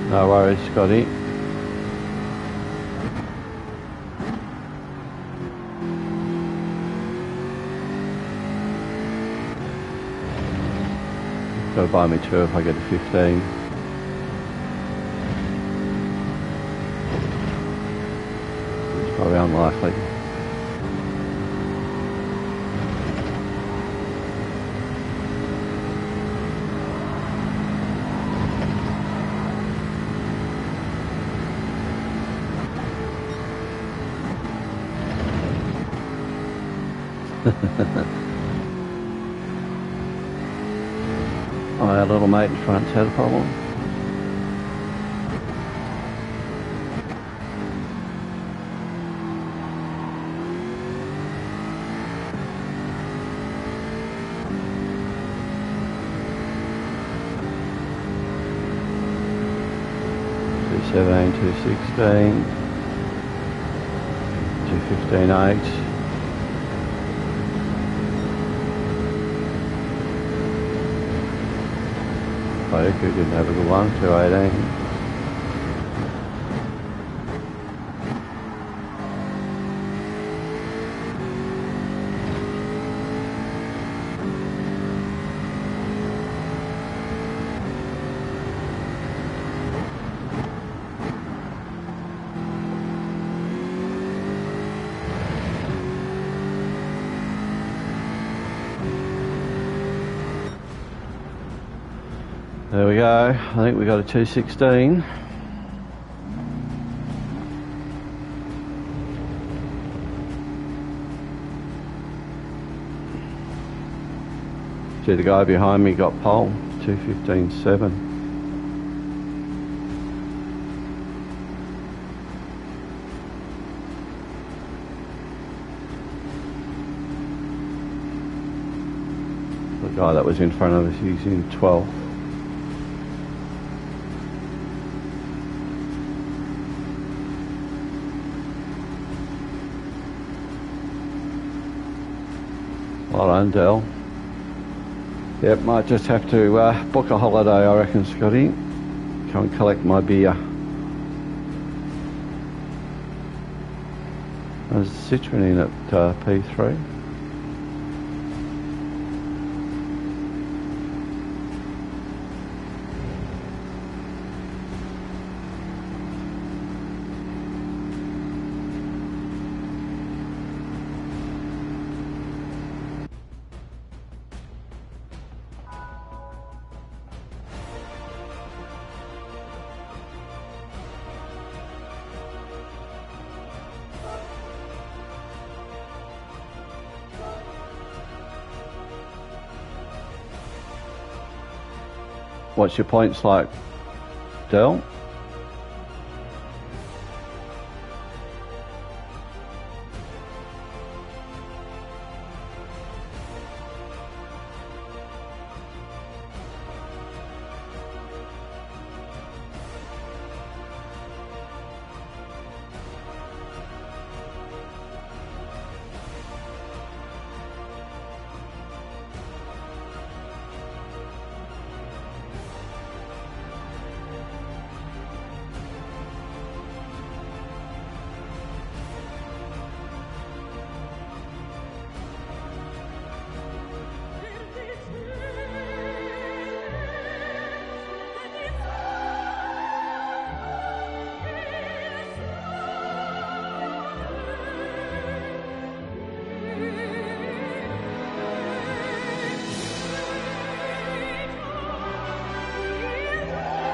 No worries, Scotty. Got to buy me 2 if I get a 15. It's probably unlikely. Our little mate in front's had a problem. Two 216, 215.8. Oku didn't have a good one, 218. There we go. I think we got a 216. See, the guy behind me got pole, 2:15.7. The guy that was in front of us, he's in 12th. Well done, Del. Yep, might just have to book a holiday, I reckon, Scotty. Come and collect my beer. There's Citroen in at P3. What's your points like, Del?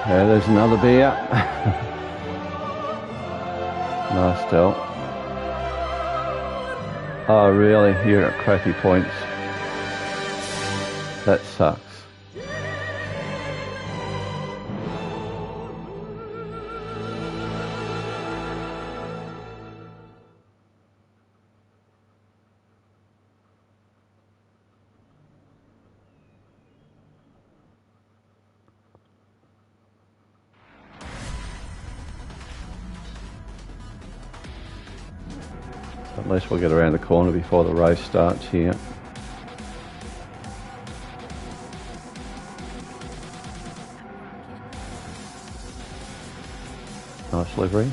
Yeah, there's another beer. Nice, Del. Oh, really? You got crappy points. That sucks. At least we'll get around the corner before the race starts here. Nice livery.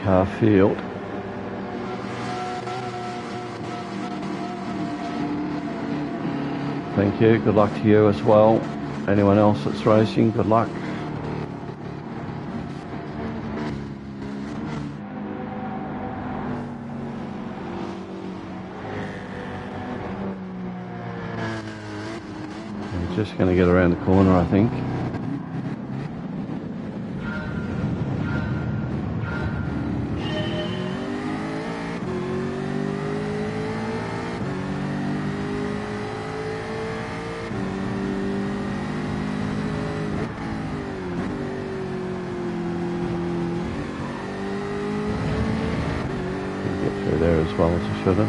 Car field. Thank you. Good luck to you as well. Anyone else that's racing, good luck. I'm just going to get around the corner, I think. There as well as I should have.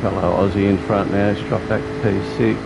Fellow Aussie in front now, he's dropped back to P6.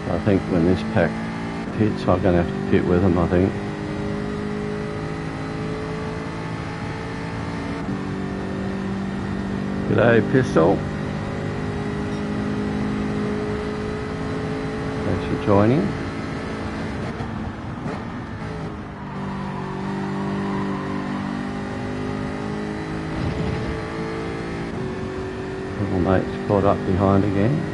I think when this pack pits, I'm going to have to pit with them, I think. G'day, Pistol. Thanks for joining. Little mate's caught up behind again.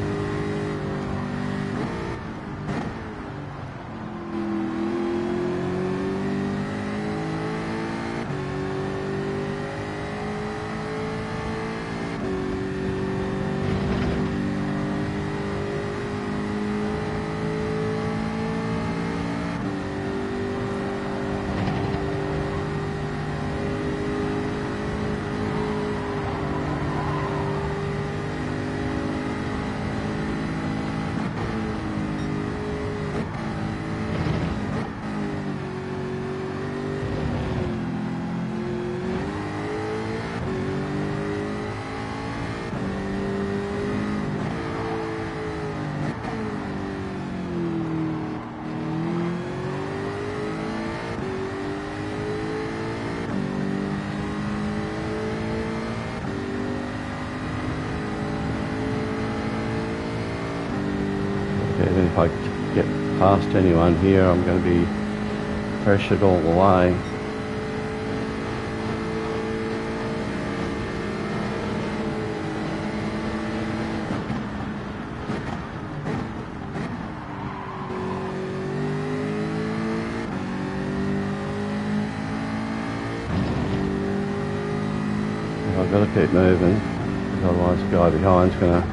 If I get past anyone here, I'm going to be pressured all the way. I've got to keep moving, because otherwise the guy behind's going to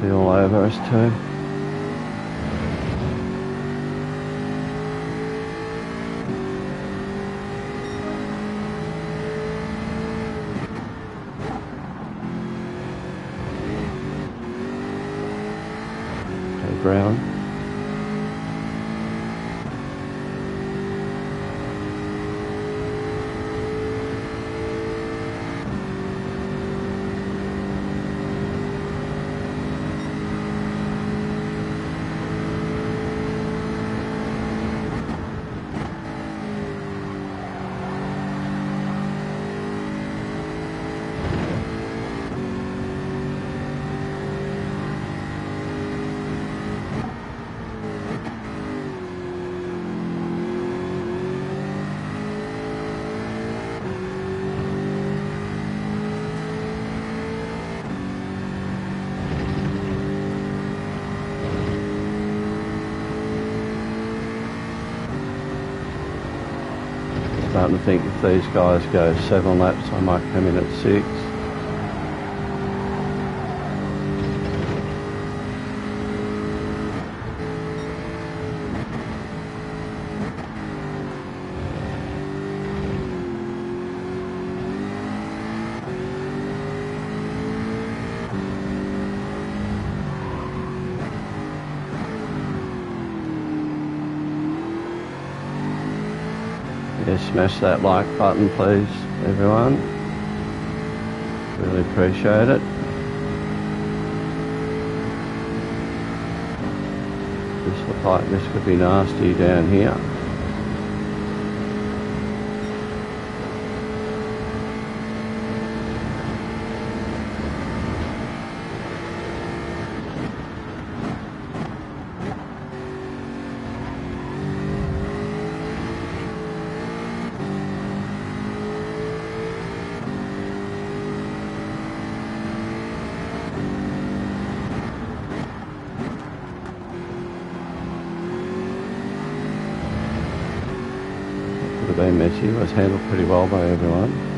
be all over us too. Okay, Brown. Starting to think if these guys go 7 laps, I might come in at 6. Yeah, smash that like button, please, everyone. Really appreciate it. This looks like this could be nasty down here. Could have been messy. It was handled pretty well by everyone.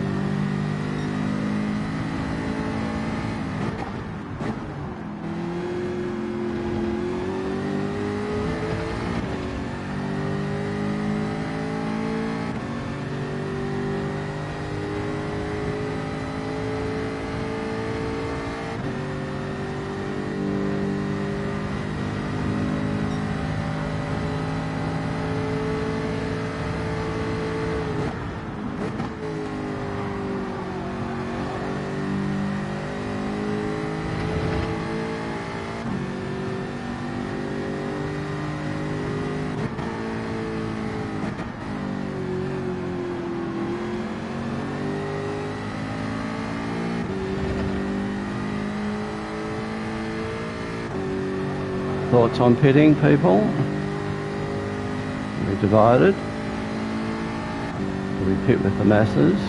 Thoughts on pitting, people? Are we divided? Do we pit with the masses?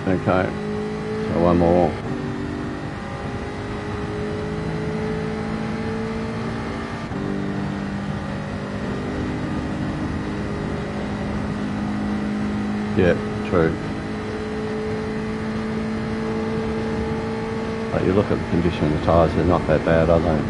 Okay, so one more. Yeah, true. But you look at the condition of the tyres, they're not that bad, are they?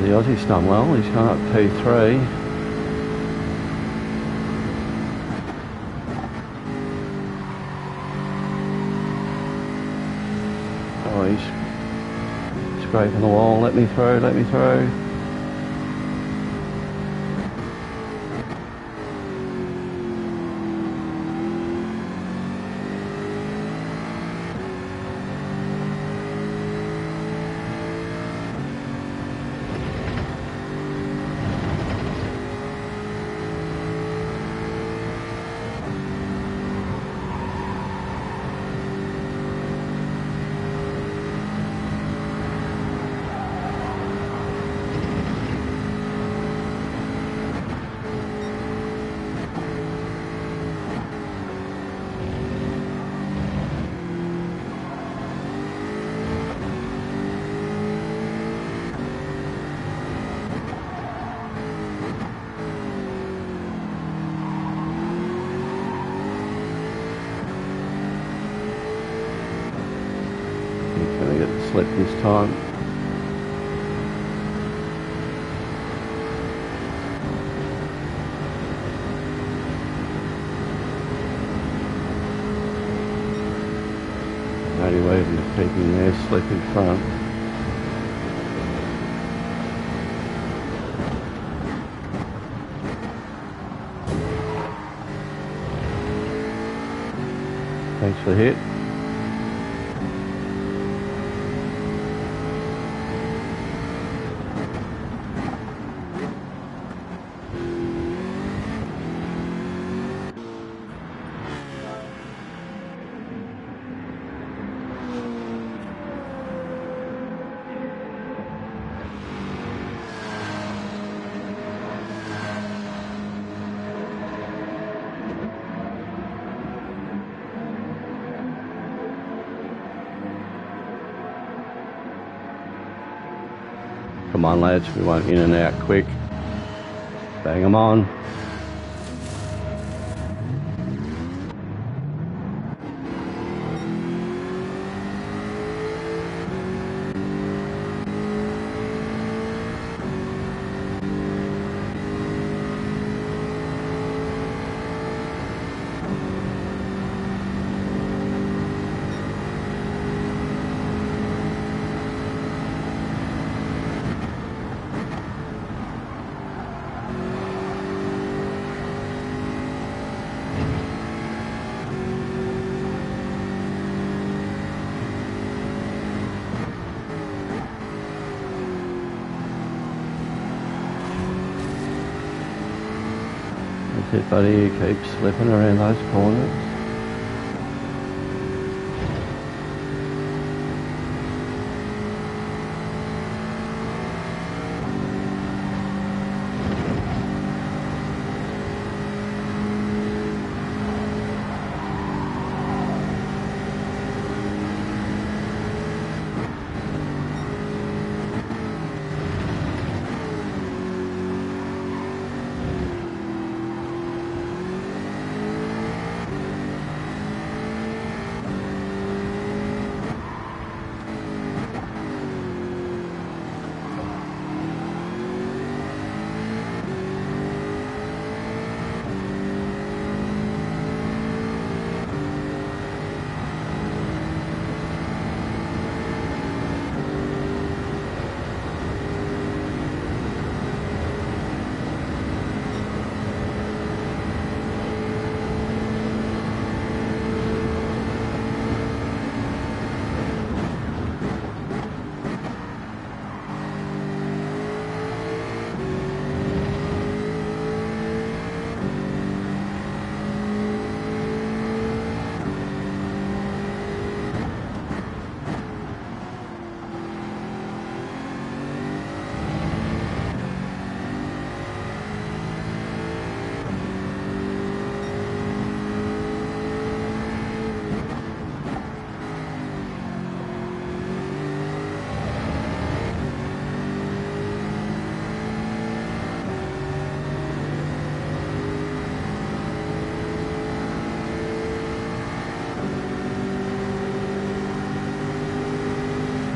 The Aussie's done well, he's gone up P3. Oh, he's scraping the wall, let me through, let me through. time. Only reason to keep him there, sleep in front. Thanks for the hit. Come on lads, we want in and out quick. Bang them on. That's it, buddy. You keep slipping around those corners.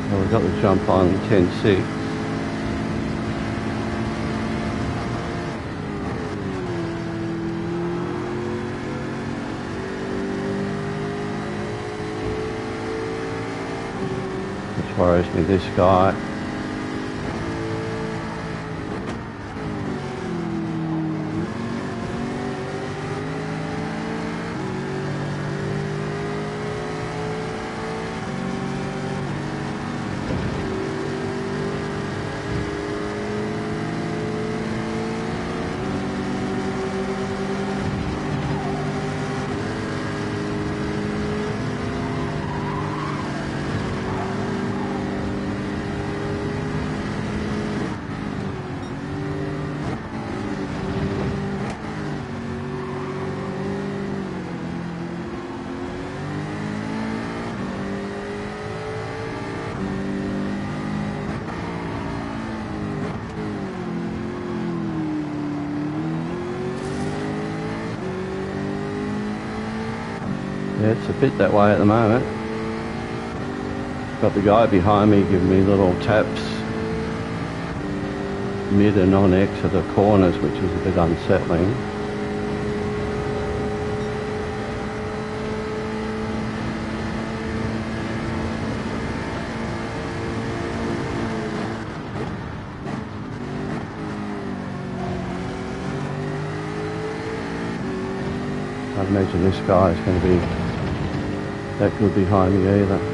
Well, we've got the jump on 10.6. Which worries me, this guy. Yeah, it's a bit that way at the moment. Got the guy behind me giving me little taps mid and on X of the corners, which is a bit unsettling. I don't imagine this guy is going to be that good behind me either.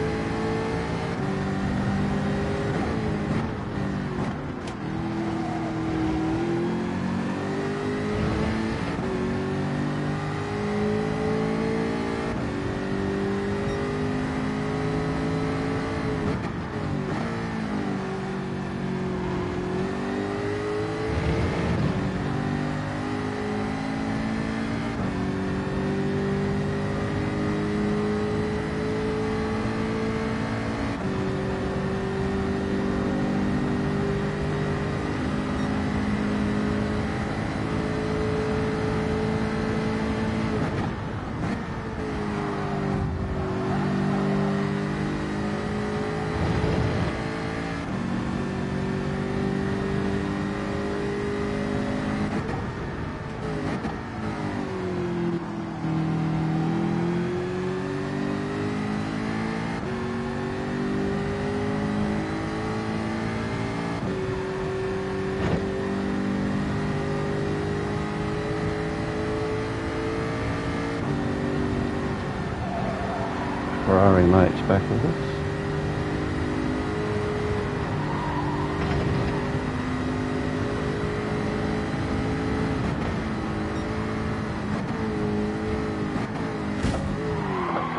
Ferrari mates back with us.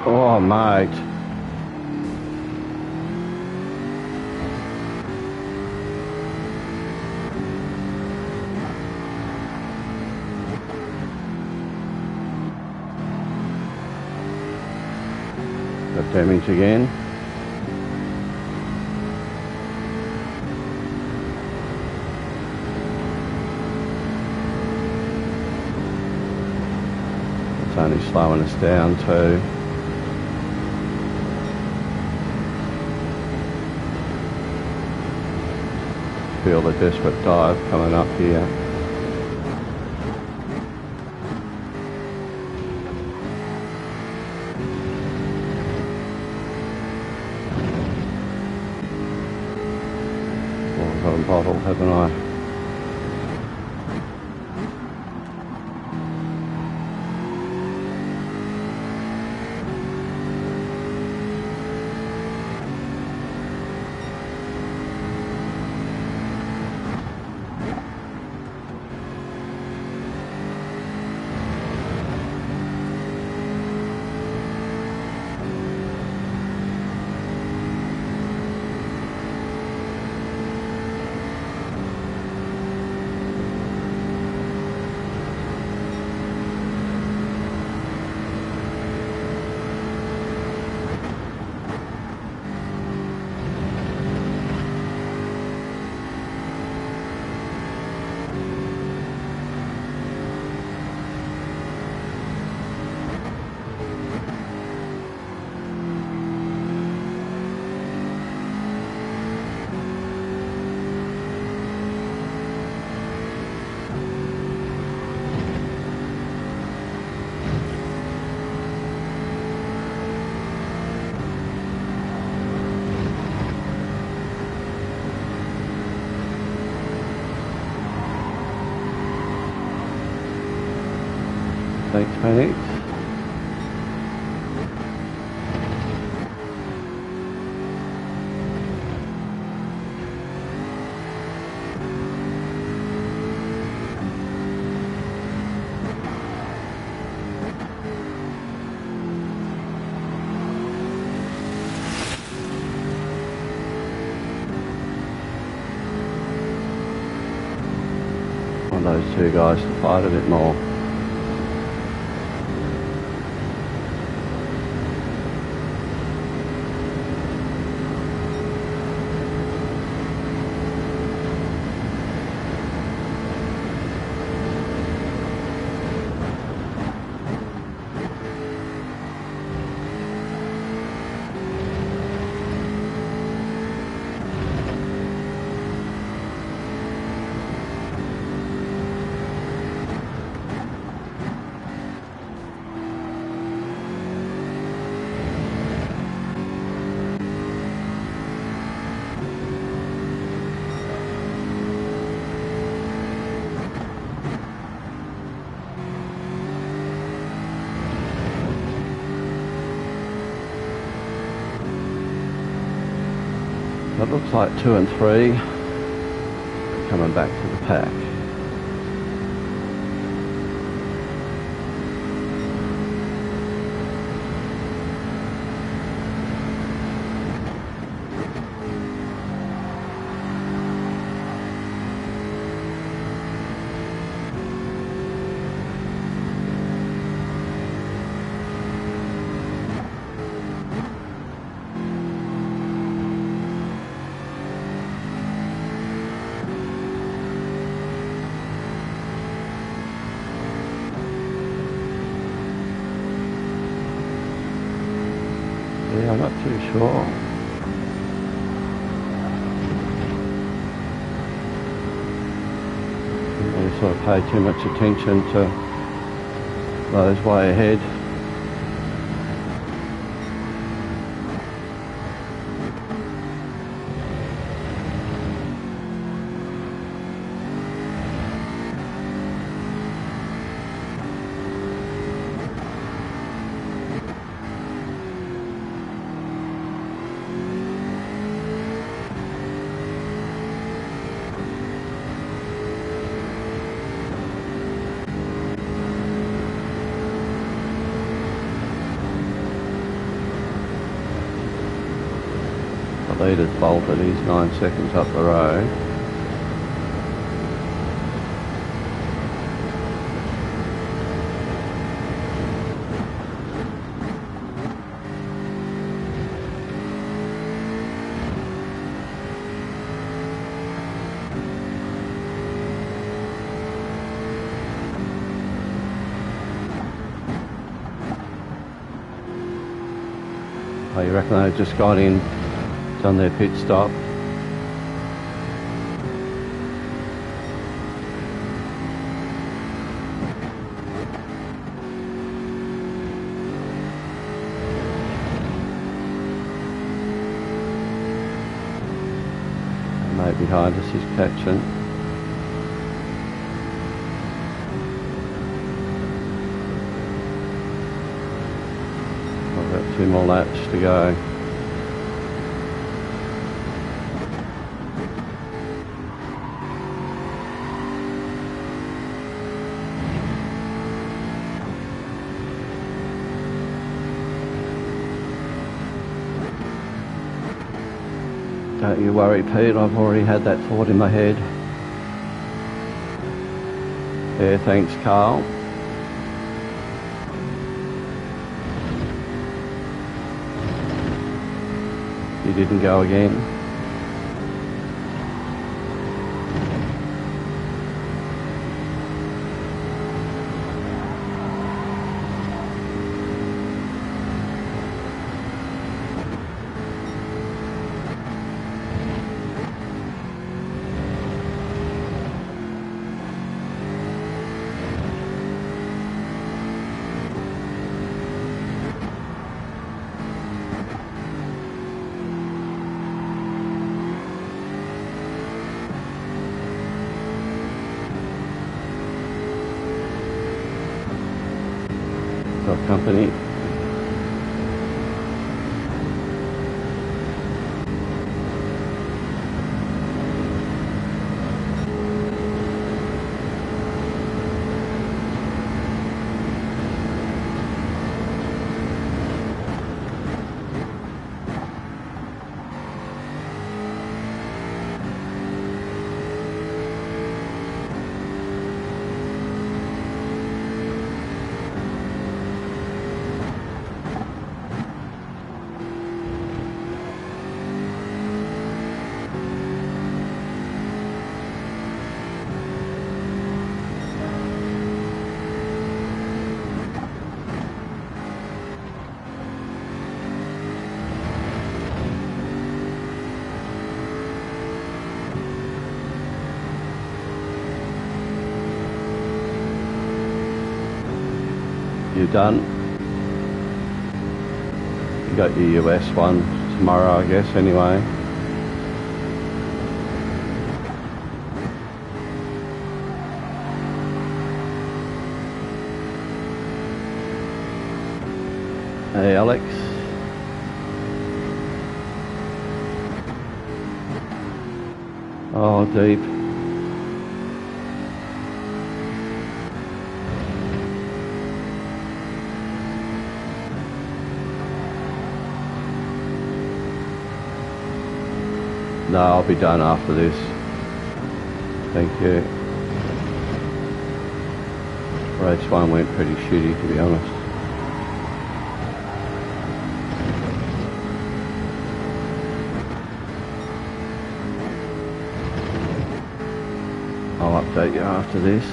Oh, mate. Got damage again. It's only slowing us down too. Feel the desperate dive coming up here. Got a bottle, haven't I? Thanks, mate. Want those two guys to fight a bit more. Looks like 2 and 3 coming back to the pack. Yeah, I'm not too sure. Didn't really sort of pay too much attention to those way ahead. The leader's bolted, he's 9 seconds up the road. Oh, you reckon they've just got in, done their pit stop? The mate behind us is catching. I've got 2 more laps to go. Don't you worry, Pete, I've already had that thought in my head. Yeah, thanks, Carl. You didn't go again. Got company. You done? You got your US one tomorrow, I guess, anyway. Hey, Alex. Oh, deep. No, I'll be done after this. Thank you. Race 1 went pretty shitty, to be honest. I'll update you after this.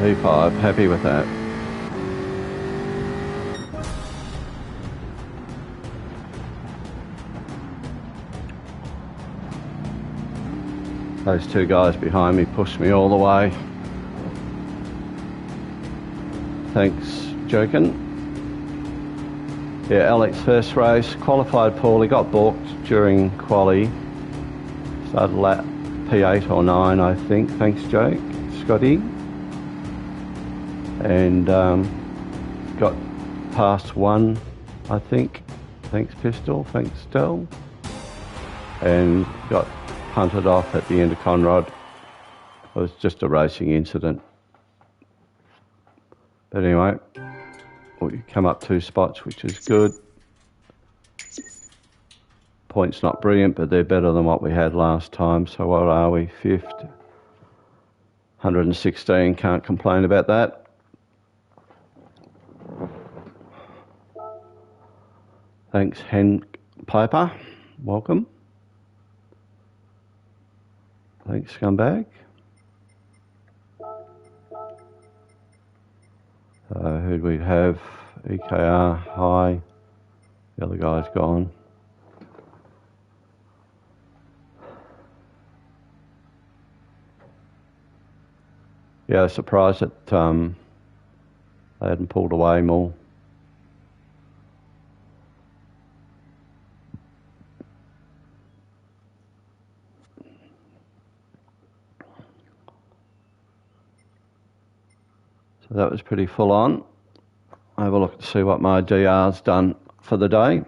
P5, happy with that. Those two guys behind me pushed me all the way. Thanks, Jokin. Yeah, Alex, first race, qualified poorly, got balked during quali. Started lap P8 or 9, I think. Thanks, Jake. Scotty. And got past 1, I think. Thanks, Pistol. Thanks, Del. And got punted off at the end of Conrod. It was just a racing incident. But anyway, we come up 2 spots, which is good. Points not brilliant, but they're better than what we had last time. So what are we? 5th. 116, can't complain about that. Thanks, Hen Piper. Welcome. Thanks, Scumbag. Who'd we have? EKR, hi. The other guy's gone. Yeah, I was surprised that they hadn't pulled away more. So that was pretty full on. I'll have a look to see what my DR's done for the day.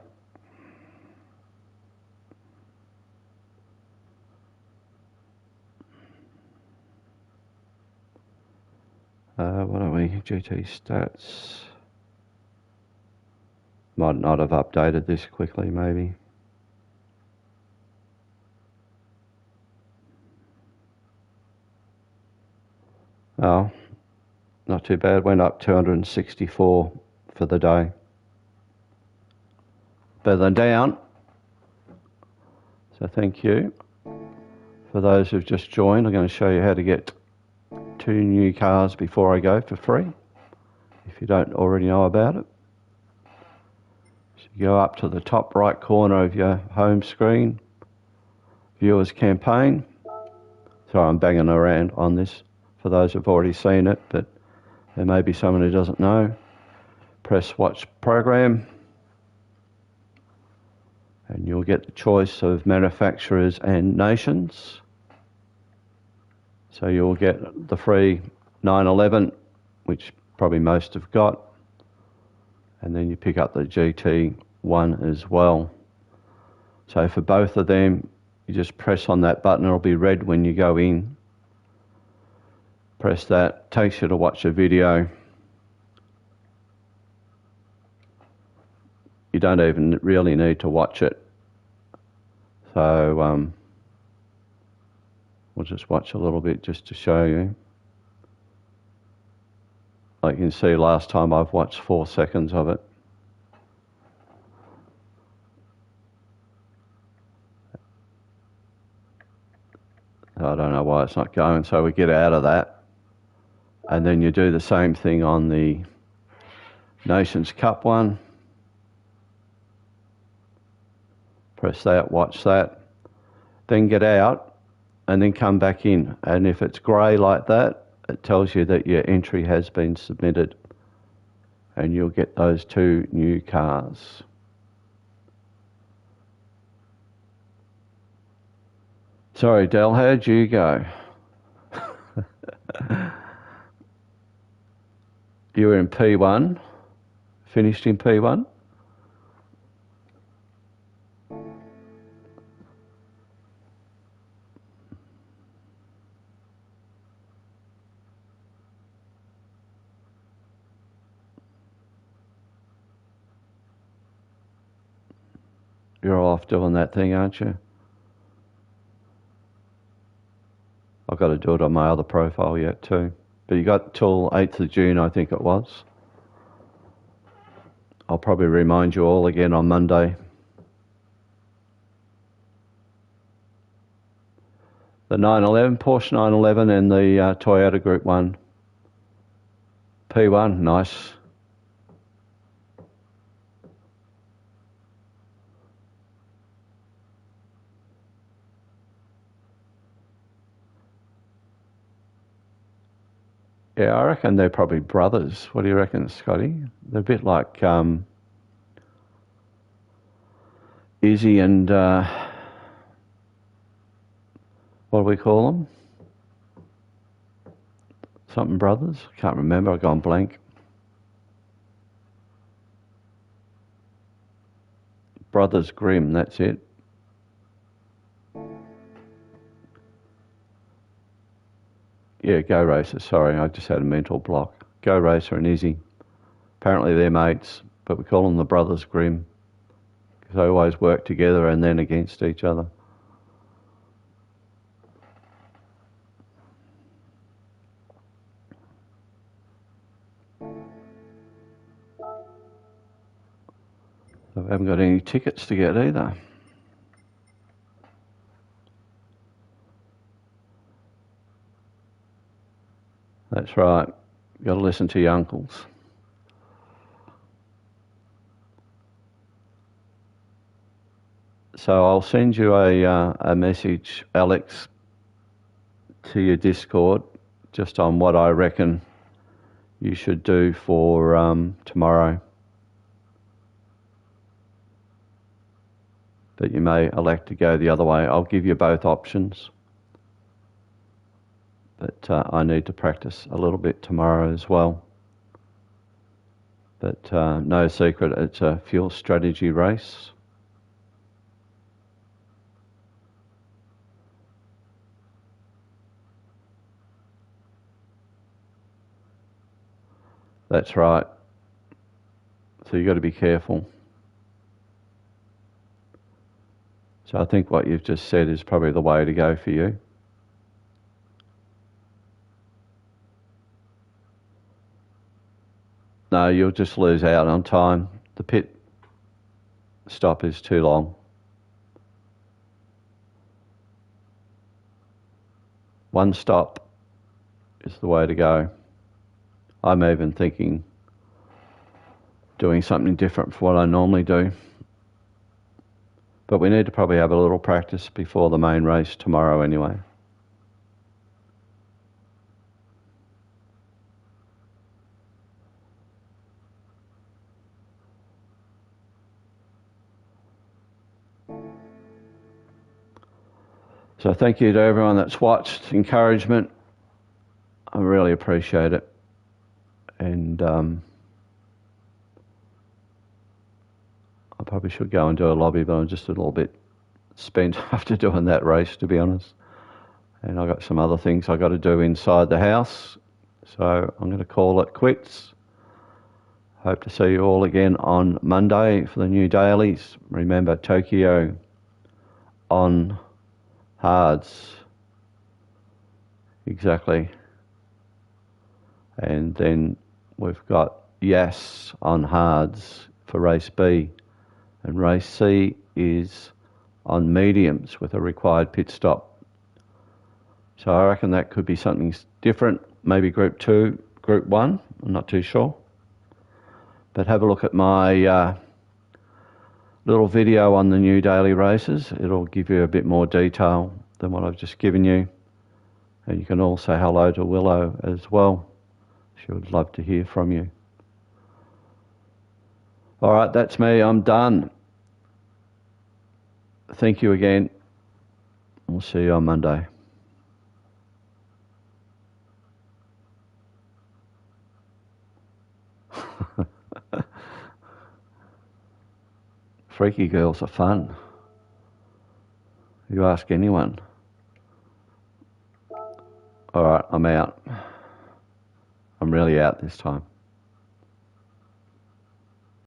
What are we? GT stats. Might not have updated this quickly, maybe. Oh, not too bad. Went up 264 for the day. Better than down. So thank you. For those who've just joined, I'm going to show you how to get 2 new cars before I go for free, if you don't already know about it. So you go up to the top right corner of your home screen, viewers campaign. Sorry, I'm banging around on this for those who've already seen it, but there may be someone who doesn't know. Press watch program, and you'll get the choice of manufacturers and nations. So you'll get the free 911, which probably most have got, and then you pick up the GT1 as well. So for both of them, you just press on that button. It'll be red when you go in. Press that, takes you to watch a video. You don't even really need to watch it. So we'll just watch a little bit just to show you. Like you can see, last time I've watched 4 seconds of it. I don't know why it's not going, so we get out of that. And then you do the same thing on the Nations Cup one. Press that, watch that. Then get out and then come back in. And if it's grey like that, it tells you that your entry has been submitted. And you'll get those 2 new cars. Sorry, Del, how'd you go? You were in P1, finished in P1? You're off doing that thing, aren't you? I've got to do it on my other profile yet too. But you got till 8th of June, I think it was. I'll probably remind you all again on Monday. The 911, Porsche 911 and the Toyota Group 1. P1, nice. Yeah, I reckon they're probably brothers. What do you reckon, Scotty? They're a bit like Izzy and what do we call them? Something brothers? I can't remember. I've gone blank. Brothers Grimm, that's it. Yeah, Go Racer, sorry, I just had a mental block. Go Racer and Izzy. Apparently they're mates, but we call them the Brothers Grimm because they always work together and then against each other. I haven't got any tickets to get either. That's right. You've got to listen to your uncles. So I'll send you a message, Alex, to your Discord, just on what I reckon you should do for tomorrow. But you may elect to go the other way. I'll give you both options. But I need to practice a little bit tomorrow as well. But no secret, it's a fuel strategy race. That's right. So you've got to be careful. So I think what you've just said is probably the way to go for you. No, you'll just lose out on time. The pit stop is too long. One stop is the way to go. I'm even thinking doing something different from what I normally do. But we need to probably have a little practice before the main race tomorrow anyway. So thank you to everyone that's watched. Encouragement. I really appreciate it. And I probably should go and do a lobby, but I'm just a little bit spent after doing that race, to be honest. And I've got some other things I've got to do inside the house. So I'm going to call it quits. Hope to see you all again on Monday for the new dailies. Remember, Tokyo on hards. Exactly. And then we've got Yes on hards for race B, and race C is on mediums with a required pit stop. So I reckon that could be something different, maybe Group 2, Group 1, I'm not too sure. But have a look at my little video on the new daily races. It'll give you a bit more detail than what I've just given you. And you can all say hello to Willow as well. She would love to hear from you. All right, that's me. I'm done. Thank you again. We'll see you on Monday. Freaky girls are fun. You ask anyone. All right, I'm out. I'm really out this time.